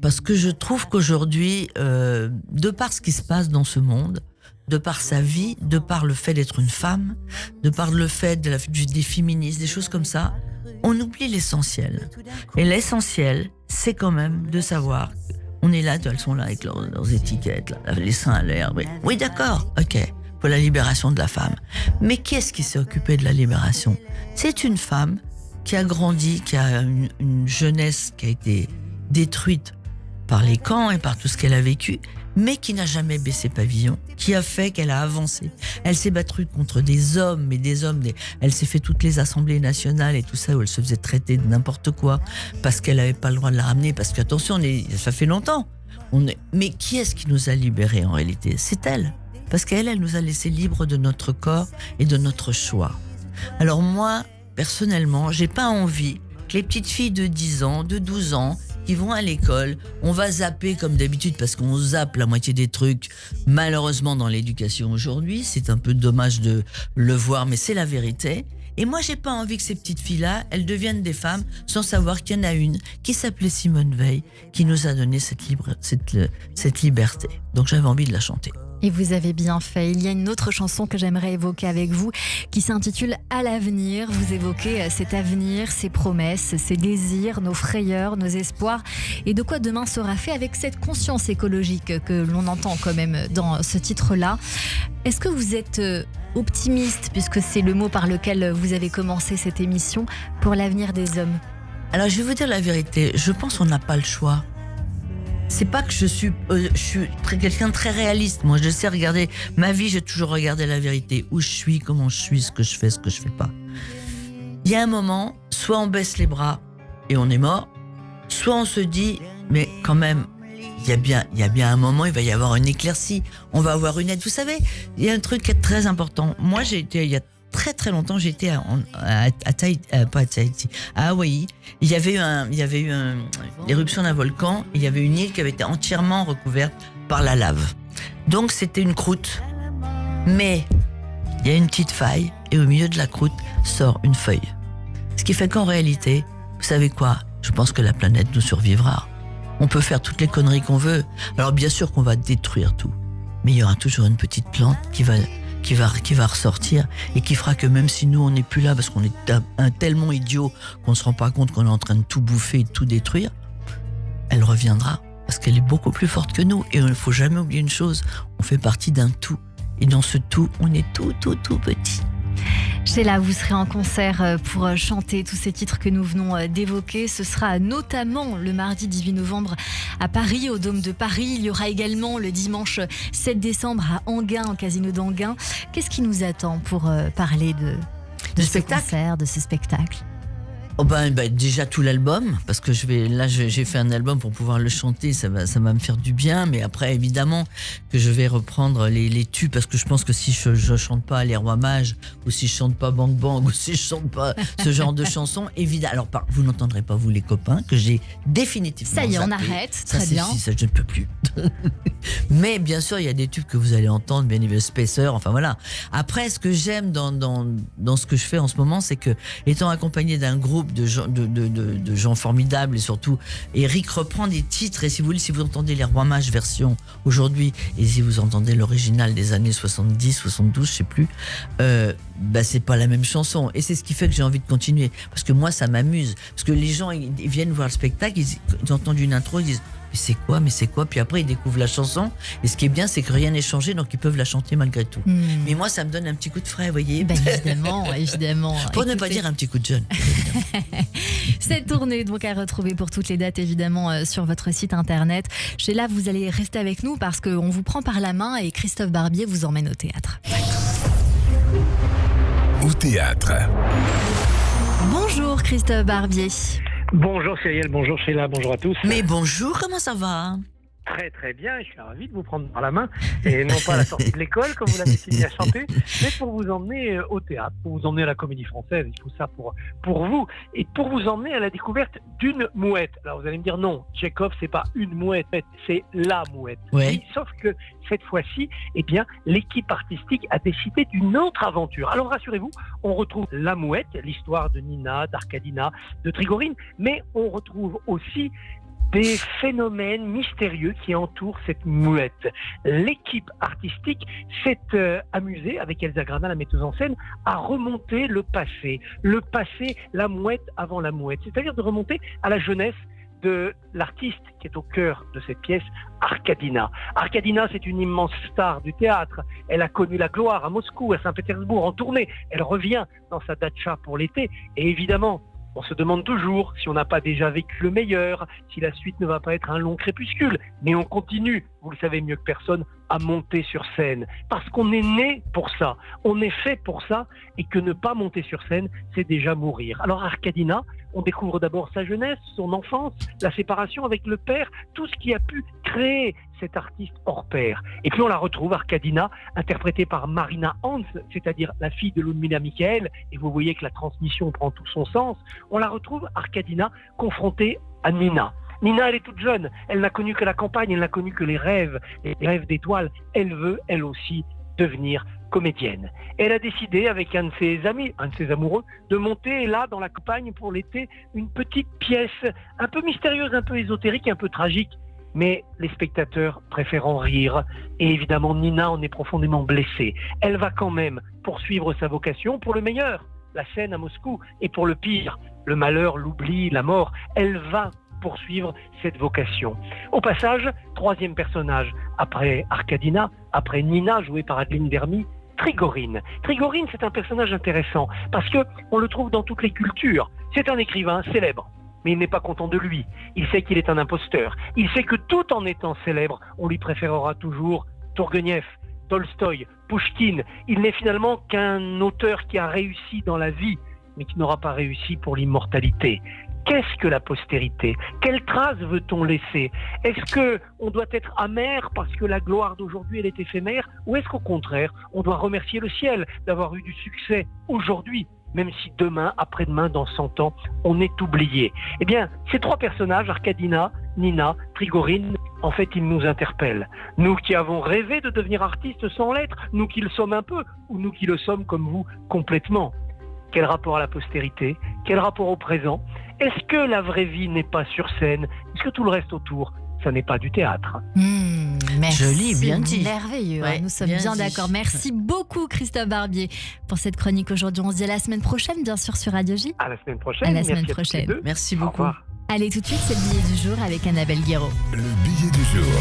Parce que je trouve qu'aujourd'hui, de par ce qui se passe dans ce monde, de par sa vie, de par le fait d'être une femme, de par le fait des féministes, des choses comme ça, on oublie l'essentiel. Et l'essentiel, c'est quand même de savoir... On est là, elles sont là avec leurs étiquettes, là, les seins à l'air. Oui, d'accord, ok, pour la libération de la femme. Mais qui est-ce qui s'est occupé de la libération ? C'est une femme qui a grandi, qui a une jeunesse qui a été détruite par les camps et par tout ce qu'elle a vécu, mais qui n'a jamais baissé pavillon, qui a fait qu'elle a avancé. Elle s'est battue contre des hommes, mais des hommes, elle s'est fait toutes les assemblées nationales et tout ça, où elle se faisait traiter de n'importe quoi, parce qu'elle n'avait pas le droit de la ramener, parce que, attention, ça fait longtemps. Mais qui est-ce qui nous a libérés en réalité ? C'est elle. Parce qu'elle nous a laissés libres de notre corps et de notre choix. Alors moi, personnellement, j'ai pas envie que les petites filles de 10 ans, de 12 ans, qui vont à l'école, on va zapper comme d'habitude parce qu'on zappe la moitié des trucs malheureusement dans l'éducation aujourd'hui, c'est un peu dommage de le voir mais c'est la vérité, Et moi, j'ai pas envie que ces petites filles-là, elles deviennent des femmes sans savoir qu'il y en a une qui s'appelait Simone Veil, qui nous a donné cette liberté. Donc j'avais envie de la chanter. Et vous avez bien fait. Il y a une autre chanson que j'aimerais évoquer avec vous qui s'intitule « À l'avenir ». Vous évoquez cet avenir, ses promesses, ses désirs, nos frayeurs, nos espoirs et de quoi demain sera fait avec cette conscience écologique que l'on entend quand même dans ce titre-là. Est-ce que vous êtes optimiste, puisque c'est le mot par lequel vous avez commencé cette émission, pour l'avenir des hommes ? Alors je vais vous dire la vérité, je pense qu'on n'a pas le choix. C'est pas que je suis quelqu'un de très réaliste. Moi, je sais regarder ma vie, j'ai toujours regardé la vérité. Où je suis, comment je suis, ce que je fais pas. Il y a un moment, soit on baisse les bras et on est mort, soit on se dit, mais quand même, il y a bien un moment, il va y avoir une éclaircie. On va avoir une aide. Vous savez, il y a un truc qui est très important. Moi, j'ai été, il y a très très longtemps, j'étais à Hawaï. Il y avait eu l'éruption d'un volcan. Il y avait une île qui avait été entièrement recouverte par la lave. Donc c'était une croûte, mais il y a une petite faille et au milieu de la croûte sort une feuille. Ce qui fait qu'en réalité, vous savez quoi ? Je pense que la planète nous survivra. On peut faire toutes les conneries qu'on veut. Alors bien sûr qu'on va détruire tout, mais il y aura toujours une petite plante qui va ressortir et qui fera que même si nous on n'est plus là parce qu'on est tellement idiot qu'on se rend pas compte qu'on est en train de tout bouffer et de tout détruire, elle reviendra parce qu'elle est beaucoup plus forte que nous. Et il ne faut jamais oublier une chose, on fait partie d'un tout et dans ce tout on est tout petit. Sheila, vous serez en concert pour chanter tous ces titres que nous venons d'évoquer. Ce sera notamment le mardi 18 novembre à Paris, au Dôme de Paris. Il y aura également le dimanche 7 décembre à Enghien, au Casino d'Enghien. Qu'est-ce qui nous attend pour parler de ce concert, de ce spectacle ? Oh déjà tout l'album, parce que j'ai fait un album pour pouvoir le chanter, ça va me faire du bien, mais après évidemment que je vais reprendre les tubes, parce que je pense que si je chante pas Les Rois Mages, ou si je chante pas Bang Bang, ou si je chante pas ce genre de chansons, évidemment, alors vous n'entendrez pas vous les copains, que j'ai définitivement ça y est, zappé. on arrête, Ça, très bien. Ça je ne peux plus. Mais bien sûr, il y a des tubes que vous allez entendre, bien évidemment, Spacer, enfin voilà. Après, ce que j'aime dans ce que je fais en ce moment, c'est que, étant accompagné d'un groupe de gens formidables et surtout Eric reprend des titres et si vous entendez Les Rois Mages version aujourd'hui et si vous entendez l'original des années 70, 72, je sais plus, c'est pas la même chanson et c'est ce qui fait que j'ai envie de continuer parce que moi ça m'amuse parce que les gens ils viennent voir le spectacle, ils entendent une intro, ils disent mais c'est quoi puis après ils découvrent la chanson et ce qui est bien c'est que rien n'est changé donc ils peuvent la chanter malgré tout. Mais moi ça me donne un petit coup de frais, vous voyez. Évidemment. Pour ne pas dire un petit coup de jeune. Cette tournée donc à retrouver pour toutes les dates évidemment sur votre site internet. Sheila, vous allez rester avec nous parce qu'on vous prend par la main et Christophe Barbier vous emmène au théâtre. Au théâtre. Bonjour Christophe Barbier. Bonjour Cyrielle, bonjour Sheila, bonjour à tous. Mais bonjour, comment ça va ? Très très bien, je suis ravi de vous prendre par la main, et non pas à la sortie de l'école, comme vous l'avez si bien chanté, mais pour vous emmener au théâtre, pour vous emmener à la Comédie Française, il faut ça pour vous, et pour vous emmener à la découverte d'une mouette. Alors vous allez me dire non, Tchekhov c'est pas une mouette, c'est la mouette. Ouais. Oui, sauf que cette fois-ci, l'équipe artistique a décidé d'une autre aventure. Alors rassurez-vous, on retrouve la mouette, l'histoire de Nina, d'Arkadina, de Trigorine, mais on retrouve aussi des phénomènes mystérieux qui entourent cette mouette. L'équipe artistique s'est amusée, avec Elsa Grana, la metteuse en scène, à remonter le passé, la mouette avant la mouette, c'est-à-dire de remonter à la jeunesse de l'artiste qui est au cœur de cette pièce, Arkadina. Arkadina, c'est une immense star du théâtre. Elle a connu la gloire à Moscou, à Saint-Pétersbourg, en tournée. Elle revient dans sa datcha pour l'été, et évidemment, on se demande toujours si on n'a pas déjà vécu le meilleur, si la suite ne va pas être un long crépuscule. Mais on continue, vous le savez mieux que personne, à monter sur scène. Parce qu'on est né pour ça, on est fait pour ça, et que ne pas monter sur scène, c'est déjà mourir. Alors Arkadina, on découvre d'abord sa jeunesse, son enfance, la séparation avec le père, tout ce qui a pu créer cet artiste hors pair. Et puis on la retrouve, Arkadina, interprétée par Marina Hans, c'est-à-dire la fille de Ludmila Michael, et vous voyez que la transmission prend tout son sens. On la retrouve, Arkadina, confrontée à Nina. Nina, elle est toute jeune, elle n'a connu que la campagne, elle n'a connu que les rêves d'étoiles. Elle veut, elle aussi, devenir comédienne. Elle a décidé, avec un de ses amis, un de ses amoureux, de monter là, dans la campagne, pour l'été, une petite pièce un peu mystérieuse, un peu ésotérique, un peu tragique. Mais les spectateurs préférant rire. Et évidemment, Nina en est profondément blessée. Elle va quand même poursuivre sa vocation pour le meilleur, la scène à Moscou, et pour le pire, le malheur, l'oubli, la mort. Elle va poursuivre cette vocation. Au passage, troisième personnage, après Arkadina, après Nina, jouée par Adeline Dermy, Trigorine. Trigorine, c'est un personnage intéressant parce que on le trouve dans toutes les cultures. C'est un écrivain célèbre, mais il n'est pas content de lui. Il sait qu'il est un imposteur. Il sait que tout en étant célèbre, on lui préférera toujours Tourguenieff, Tolstoï, Pouchkine. Il n'est finalement qu'un auteur qui a réussi dans la vie, mais qui n'aura pas réussi pour l'immortalité. Qu'est-ce que la postérité ? Quelle trace veut-on laisser ? Est-ce qu'on doit être amer parce que la gloire d'aujourd'hui, elle est éphémère ? Ou est-ce qu'au contraire, on doit remercier le ciel d'avoir eu du succès aujourd'hui, même si demain, après-demain, dans 100 ans, on est oublié ? Eh bien, ces trois personnages, Arkadina, Nina, Trigorine, en fait, ils nous interpellent. Nous qui avons rêvé de devenir artistes sans l'être, nous qui le sommes un peu, ou nous qui le sommes comme vous, complètement. Quel rapport à la postérité ? Quel rapport au présent ? Est-ce que la vraie vie n'est pas sur scène ? Est-ce que tout le reste autour, ça n'est pas du théâtre ? Merci. Joli, bien dit. Merveilleux, Ouais, nous sommes bien bien dit. d'accord. Merci beaucoup Christophe Barbier pour cette chronique aujourd'hui. On se dit à la semaine prochaine, bien sûr, sur Radio J. À la semaine prochaine. À la Merci semaine tous les prochaine. deux. Merci Au beaucoup. revoir. Allez, tout de suite, c'est le billet du jour avec Annabelle Guéraud. Le billet du jour.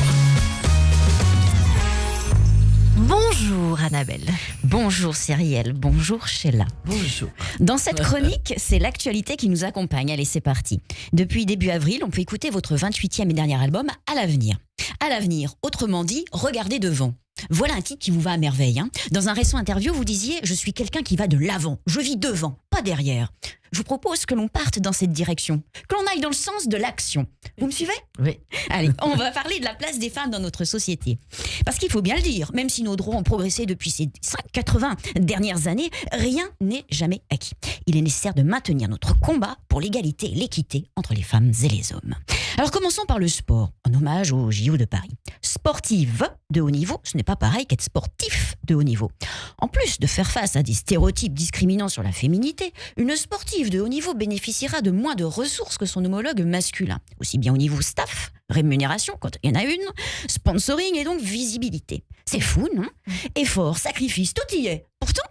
Bonjour Annabelle. Bonjour Cyrielle, bonjour Sheila. Bonjour. Dans cette chronique, c'est l'actualité qui nous accompagne. Allez, c'est parti. Depuis début avril, on peut écouter votre 28e et dernier album, À l'avenir. À l'avenir, autrement dit, regardez devant. Voilà un titre qui vous va à merveille. Dans un récent interview, vous disiez « Je suis quelqu'un qui va de l'avant, je vis devant, pas derrière ». Je vous propose que l'on parte dans cette direction, que l'on aille dans le sens de l'action. Vous me suivez ? Oui. Allez, on va parler de la place des femmes dans notre société. Parce qu'il faut bien le dire, même si nos droits ont progressé depuis ces 80 dernières années, rien n'est jamais acquis. Il est nécessaire de maintenir notre combat pour l'égalité et l'équité entre les femmes et les hommes. Alors commençons par le sport, en hommage au JO de Paris. Sportive de haut niveau, ce n'est pas pareil qu'être sportif de haut niveau. En plus de faire face à des stéréotypes discriminants sur la féminité, une sportive de haut niveau bénéficiera de moins de ressources que son homologue masculin, aussi bien au niveau staff, rémunération quand il y en a une, sponsoring et donc visibilité. C'est fou, non ? Effort, sacrifice, tout y est. Pourtant,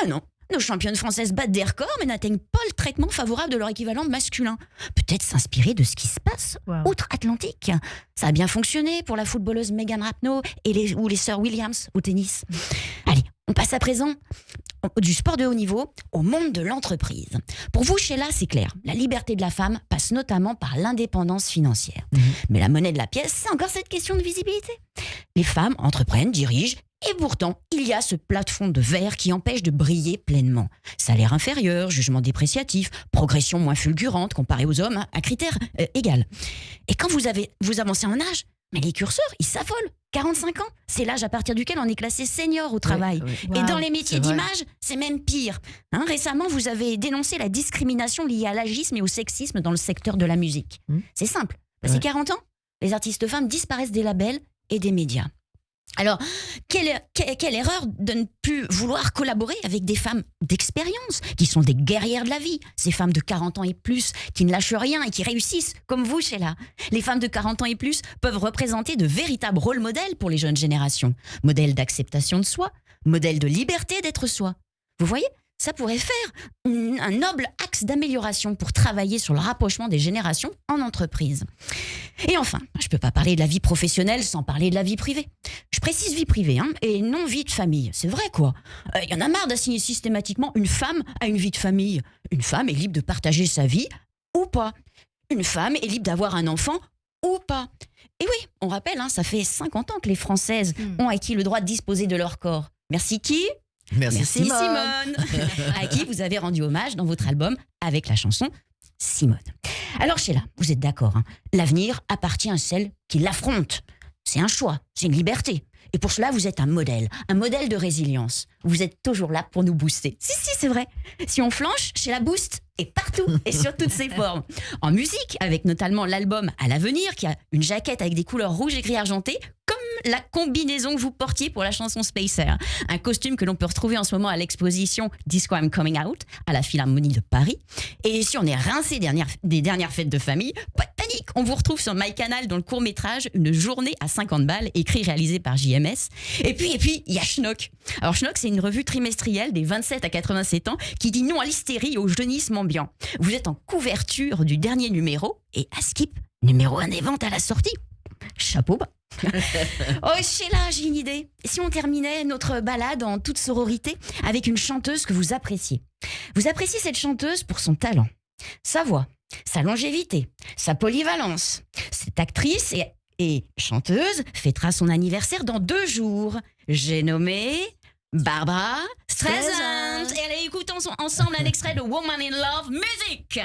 ah non. Nos championnes françaises battent des records mais n'atteignent pas le traitement favorable de leur équivalent masculin. Peut-être s'inspirer de ce qui se passe outre-Atlantique. Ça a bien fonctionné pour la footballeuse Megan Rapinoe ou les sœurs Williams au tennis. Allez, on passe à présent du sport de haut niveau au monde de l'entreprise. Pour vous, Sheila, c'est clair. La liberté de la femme passe notamment par l'indépendance financière. Mais la monnaie de la pièce, c'est encore cette question de visibilité. Les femmes entreprennent, dirigent, et pourtant, il y a ce plafond de verre qui empêche de briller pleinement. Salaire inférieur, jugement dépréciatif, progression moins fulgurante comparée aux hommes à critères égal. Et quand vous avancez en âge, mais les curseurs, ils s'affolent. 45 ans, c'est l'âge à partir duquel on est classé senior au travail. Oui. Et dans les métiers c'est vrai. d'image, c'est même pire. Récemment, vous avez dénoncé la discrimination liée à l'agisme et au sexisme dans le secteur de la musique. C'est simple. Passé 40 ans, les artistes femmes disparaissent des labels et des médias. Alors, quelle erreur de ne plus vouloir collaborer avec des femmes d'expérience, qui sont des guerrières de la vie, ces femmes de 40 ans et plus, qui ne lâchent rien et qui réussissent, comme vous, Sheila. Les femmes de 40 ans et plus peuvent représenter de véritables rôles modèles pour les jeunes générations. Modèles d'acceptation de soi, modèles de liberté d'être soi. Vous voyez ? Ça pourrait faire un noble axe d'amélioration pour travailler sur le rapprochement des générations en entreprise. Et enfin, je ne peux pas parler de la vie professionnelle sans parler de la vie privée. Je précise vie privée et non vie de famille. C'est vrai quoi. Il y en a marre d'assigner systématiquement une femme à une vie de famille. Une femme est libre de partager sa vie ou pas. Une femme est libre d'avoir un enfant ou pas. Et oui, on rappelle, ça fait 50 ans que les Françaises ont acquis le droit de disposer de leur corps. Merci qui ? Merci Simone, à qui vous avez rendu hommage dans votre album avec la chanson Simone. Alors Sheila, vous êtes d'accord, l'avenir appartient à celles qui l'affrontent. C'est un choix, c'est une liberté. Et pour cela, vous êtes un modèle de résilience. Vous êtes toujours là pour nous booster. Si, c'est vrai. Si on flanche, Sheila boost est partout et sur toutes ses formes. En musique, avec notamment l'album À l'avenir, qui a une jaquette avec des couleurs rouge et gris argenté, comme la combinaison que vous portiez pour la chanson Spacer. Un costume que l'on peut retrouver en ce moment à l'exposition Disco I'm Coming Out à la Philharmonie de Paris. Et si on est rincé des dernières fêtes de famille, pas de panique, on vous retrouve sur MyCanal dans le court-métrage Une journée à 50 balles, écrit et réalisé par JMS. Et puis, il y a Schnock. Alors Schnock, c'est une revue trimestrielle des 27 à 87 ans qui dit non à l'hystérie et au jeunisme ambiant. Vous êtes en couverture du dernier numéro et à Skip, numéro 1 des ventes à la sortie. Chapeau bas. Oh Sheila, j'ai une idée. Si on terminait notre balade en toute sororité avec une chanteuse que vous appréciez. Vous appréciez cette chanteuse pour son talent, sa voix, sa longévité, sa polyvalence. Cette actrice et chanteuse fêtera son anniversaire dans 2 jours. J'ai nommé Barbara Streisand. Et allez, écoutons ensemble un extrait de Woman in Love, musique.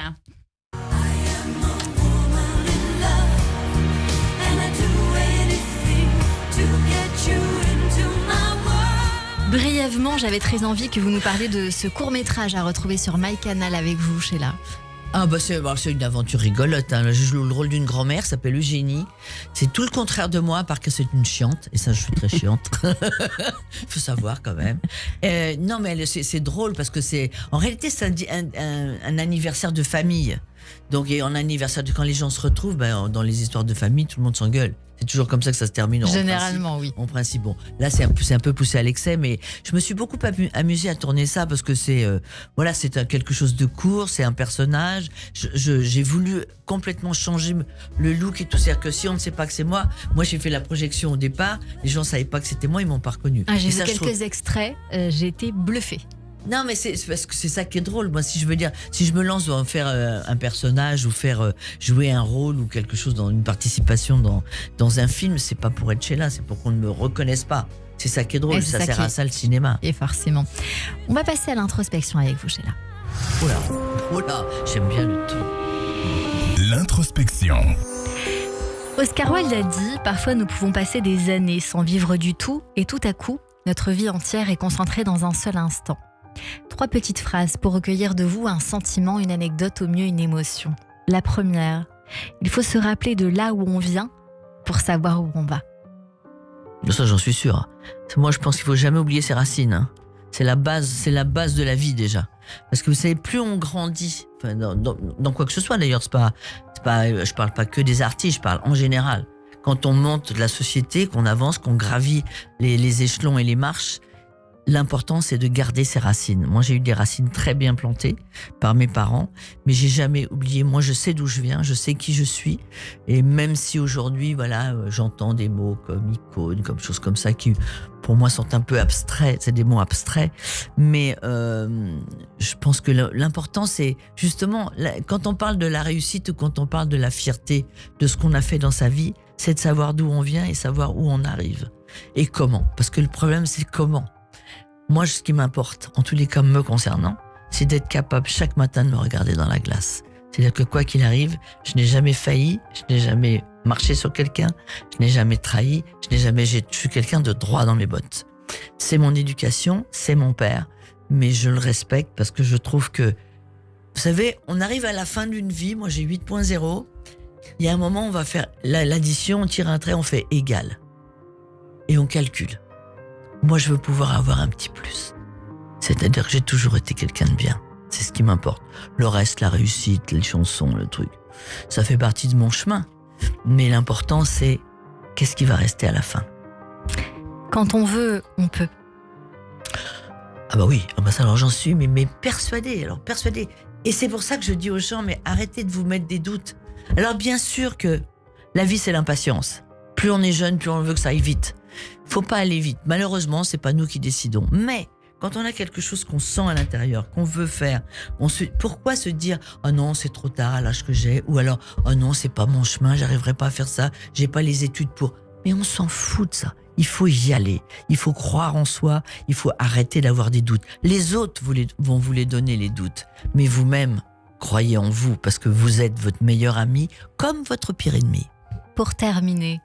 Brièvement, j'avais très envie que vous nous parliez de ce court-métrage à retrouver sur MyCanal avec vous, Sheila. Ah c'est une aventure rigolote. Hein. Je joue le rôle d'une grand-mère, s'appelle Eugénie. C'est tout le contraire de moi, à part que c'est une chiante. Et ça, je suis très chiante. Faut savoir quand même. Non, mais c'est drôle parce que en réalité, c'est un anniversaire de famille. Donc, en anniversaire, quand les gens se retrouvent, dans les histoires de famille, tout le monde s'engueule. C'est toujours comme ça que ça se termine. Généralement, oui. En principe, bon, là c'est un peu poussé à l'excès, mais je me suis beaucoup amusée à tourner ça parce que c'est quelque chose de court, c'est un personnage. J'ai voulu complètement changer le look et tout. C'est-à-dire que si on ne sait pas que c'est moi j'ai fait la projection au départ, les gens ne savaient pas que c'était moi, ils m'ont pas reconnu. J'ai vu quelques extraits, j'ai été bluffée. Non, mais c'est parce que c'est ça qui est drôle. Moi, si je me lance dans faire un personnage ou faire jouer un rôle ou quelque chose dans une participation dans un film, c'est pas pour être Sheila, c'est pour qu'on ne me reconnaisse pas. C'est ça qui est drôle, ça sert à ça le cinéma. Et forcément. On va passer à l'introspection avec vous, Sheila. Oula, j'aime bien le ton. L'introspection. Oscar Wilde a dit « Parfois nous pouvons passer des années sans vivre du tout et tout à coup, notre vie entière est concentrée dans un seul instant. » 3 petites phrases pour recueillir de vous un sentiment, une anecdote, au mieux une émotion. La première, il faut se rappeler de là où on vient pour savoir où on va. Ça, j'en suis sûr. Moi, je pense qu'il faut jamais oublier ses racines. Hein. C'est la base de la vie déjà. Parce que vous savez, plus on grandit, dans quoi que ce soit d'ailleurs, je parle pas que des artistes, je parle en général. Quand on monte de la société, qu'on avance, qu'on gravit les échelons et les marches, l'important, c'est de garder ses racines. Moi, j'ai eu des racines très bien plantées par mes parents, mais j'ai jamais oublié. Moi, je sais d'où je viens, je sais qui je suis. Et même si aujourd'hui, j'entends des mots comme icône, comme choses comme ça, qui, pour moi, sont un peu abstraits. C'est des mots abstraits. Mais je pense que l'important, c'est justement, quand on parle de la réussite ou quand on parle de la fierté de ce qu'on a fait dans sa vie, c'est de savoir d'où on vient et savoir où on arrive. Et comment. Parce que le problème, c'est comment. Moi, ce qui m'importe, en tous les cas me concernant, c'est d'être capable chaque matin de me regarder dans la glace. C'est-à-dire que quoi qu'il arrive, je n'ai jamais failli, je n'ai jamais marché sur quelqu'un, je n'ai jamais trahi, je suis quelqu'un de droit dans mes bottes. C'est mon éducation, c'est mon père, mais je le respecte parce que je trouve que, vous savez, on arrive à la fin d'une vie, moi j'ai 8.0, il y a un moment on va faire l'addition, on tire un trait, on fait égal. Et on calcule. Moi, je veux pouvoir avoir un petit plus. C'est-à-dire que j'ai toujours été quelqu'un de bien. C'est ce qui m'importe. Le reste, la réussite, les chansons, le truc, ça fait partie de mon chemin. Mais l'important, c'est qu'est-ce qui va rester à la fin. Quand on veut, on peut. Ah bah oui, ça, alors j'en suis mais persuadée. Et c'est pour ça que je dis aux gens, mais arrêtez de vous mettre des doutes. Alors bien sûr que la vie, c'est l'impatience. Plus on est jeune, plus on veut que ça aille vite. Faut pas aller vite. Malheureusement, c'est pas nous qui décidons. Mais quand on a quelque chose qu'on sent à l'intérieur, qu'on veut faire, pourquoi se dire « Oh non, c'est trop tard à l'âge que j'ai » ou alors « Oh non, c'est pas mon chemin, j'arriverai pas à faire ça, j'ai pas les études pour… » Mais on s'en fout de ça. Il faut y aller. Il faut croire en soi. Il faut arrêter d'avoir des doutes. Les autres vont vous les donner, les doutes. Mais vous-même, croyez en vous parce que vous êtes votre meilleur ami comme votre pire ennemi. Pour terminer,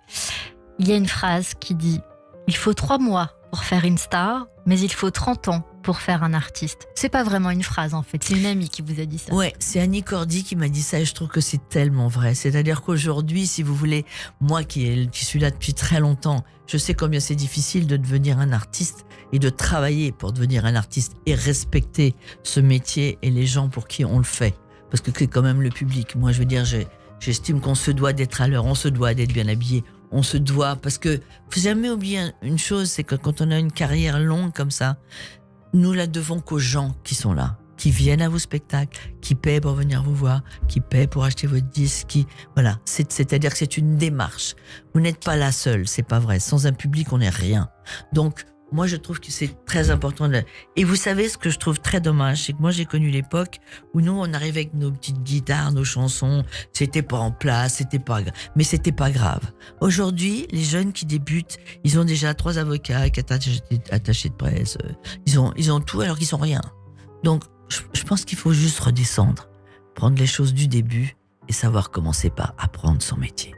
il y a une phrase qui dit « Il faut 3 mois pour faire une star, mais il faut 30 ans pour faire un artiste. C'est pas vraiment une phrase en fait, c'est une amie qui vous a dit ça. Ouais, c'est Annie Cordy qui m'a dit ça et je trouve que c'est tellement vrai. C'est-à-dire qu'aujourd'hui, si vous voulez, moi qui suis là depuis très longtemps, je sais combien c'est difficile de devenir un artiste et de travailler pour devenir un artiste et respecter ce métier et les gens pour qui on le fait. Parce que c'est quand même le public. Moi, je veux dire, j'estime qu'on se doit d'être à l'heure, on se doit d'être bien habillé, on se doit... Parce que faut jamais oublier une chose, c'est que quand on a une carrière longue comme ça, nous la devons qu'aux gens qui sont là, qui viennent à vos spectacles, qui paient pour venir vous voir, qui paient pour acheter votre disque, voilà. C'est-à-dire que c'est une démarche. Vous n'êtes pas là seul, c'est pas vrai. Sans un public, on n'est rien. Donc, moi, je trouve que c'est très important. Et vous savez, ce que je trouve très dommage, c'est que moi, j'ai connu l'époque où nous, on arrivait avec nos petites guitares, nos chansons, c'était pas en place, mais c'était pas grave. Aujourd'hui, les jeunes qui débutent, ils ont déjà 3 avocats, 4 attachés de presse, ils ont tout alors qu'ils sont rien. Donc, je pense qu'il faut juste redescendre, prendre les choses du début et savoir commencer par apprendre son métier.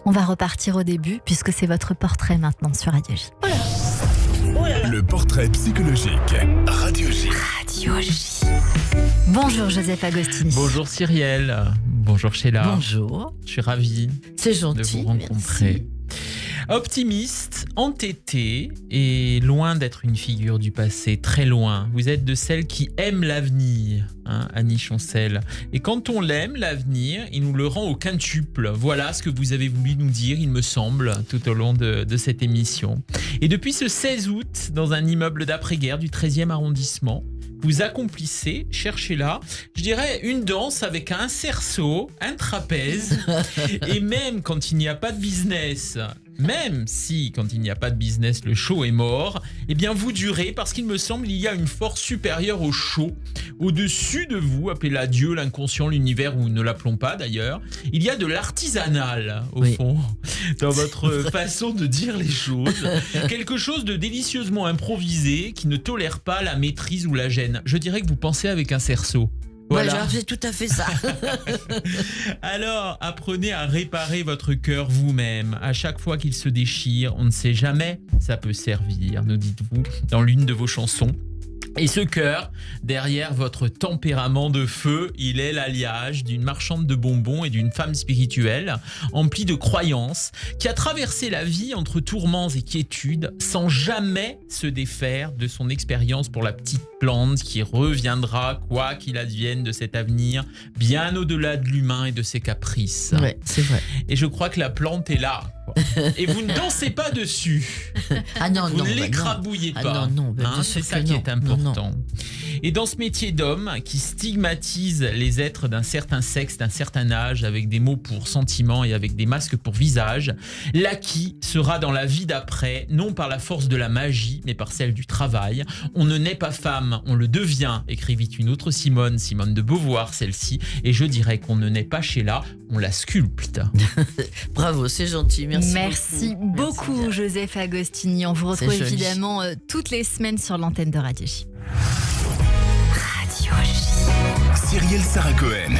On va repartir au début puisque c'est votre portrait maintenant sur Radio J. Le portrait psychologique. Radio J. Radio J. Bonjour Joseph Agostini. Bonjour Cyrielle. Bonjour Sheila. Bonjour. Je suis ravi C'est de gentil. vous rencontrer. Merci. Optimiste, entêté et loin d'être une figure du passé, très loin. Vous êtes de celles qui aiment l'avenir, hein, Annie Chancel. Et quand on l'aime, l'avenir, il nous le rend au quintuple. Voilà ce que vous avez voulu nous dire, il me semble, tout au long de cette émission. Et depuis ce 16 août, dans un immeuble d'après-guerre du 13e arrondissement, vous accomplissez, cherchez-là, je dirais une danse avec un cerceau, un trapèze, et même quand il n'y a pas de business, même si quand il n'y a pas de business le show est mort, eh bien vous durez parce qu'il me semble il y a une force supérieure au show, au-dessus de vous, appelez-la Dieu, l'inconscient, l'univers ou ne l'appelons pas d'ailleurs, il y a de l'artisanal au fond dans votre façon de dire les choses, quelque chose de délicieusement improvisé qui ne tolère pas la maîtrise ou la gêne. Je dirais que vous pensez avec un cerceau. Voilà. C'est tout à fait ça. Alors, apprenez à réparer votre cœur vous-même. À chaque fois qu'il se déchire, on ne sait jamais, ça peut servir, nous dites-vous, dans l'une de vos chansons. Et ce cœur, derrière votre tempérament de feu, il est l'alliage d'une marchande de bonbons et d'une femme spirituelle, emplie de croyances, qui a traversé la vie entre tourments et quiétudes, sans jamais se défaire de son expérience pour la petite plante qui reviendra, quoi qu'il advienne de cet avenir, bien au-delà de l'humain et de ses caprices. Ouais, c'est vrai. Et je crois que la plante est là, quoi. Et vous ne dansez pas dessus. Ah non, vous non. ne l'écrabouillez pas. Ah non, Hein, c'est ça qui est important. Et dans ce métier d'homme qui stigmatise les êtres d'un certain sexe, d'un certain âge, avec des mots pour sentiments et avec des masques pour visage, l'acquis sera dans la vie d'après, non par la force de la magie, mais par celle du travail. On ne naît pas femme, on le devient, écrivit une autre Simone de Beauvoir, celle-ci. Et je dirais qu'on ne naît pas Sheila, on la sculpte. Bravo, c'est gentil. Merci beaucoup Joseph Agostini. On vous retrouve évidemment toutes les semaines sur l'antenne de Radio J. Radio J. Cyrielle Sarah Cohen.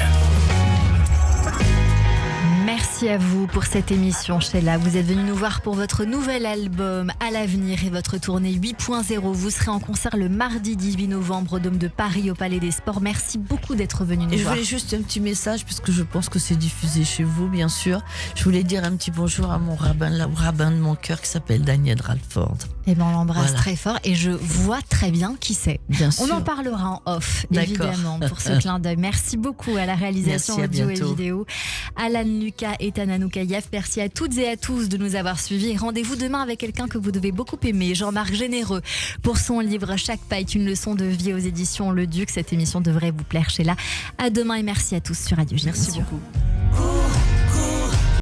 Merci à vous pour cette émission, Sheila. Vous êtes venu nous voir pour votre nouvel album À l'avenir et votre tournée 8.0. Vous serez en concert le mardi 18 novembre au Dôme de Paris, au Palais des Sports. Merci beaucoup d'être venu nous voir. Je voulais juste un petit message, puisque je pense que c'est diffusé chez vous, bien sûr. Je voulais dire un petit bonjour à mon rabbin, le rabbin de mon cœur qui s'appelle Daniel Ralford. Eh ben, on l'embrasse très fort et je vois très bien qui c'est. Bien sûr. On en parlera en off, évidemment, pour ce clin d'œil. Merci beaucoup à la réalisation audio et vidéo. Alan Lucas et Tana Noukaïev. Merci à toutes et à tous de nous avoir suivis. Rendez-vous demain avec quelqu'un que vous devez beaucoup aimer, Jean-Marc Généreux, pour son livre Chaque pas est une leçon de vie aux éditions Le Duc. Cette émission devrait vous plaire, Sheila. À demain et merci à tous sur Radio J. Merci beaucoup.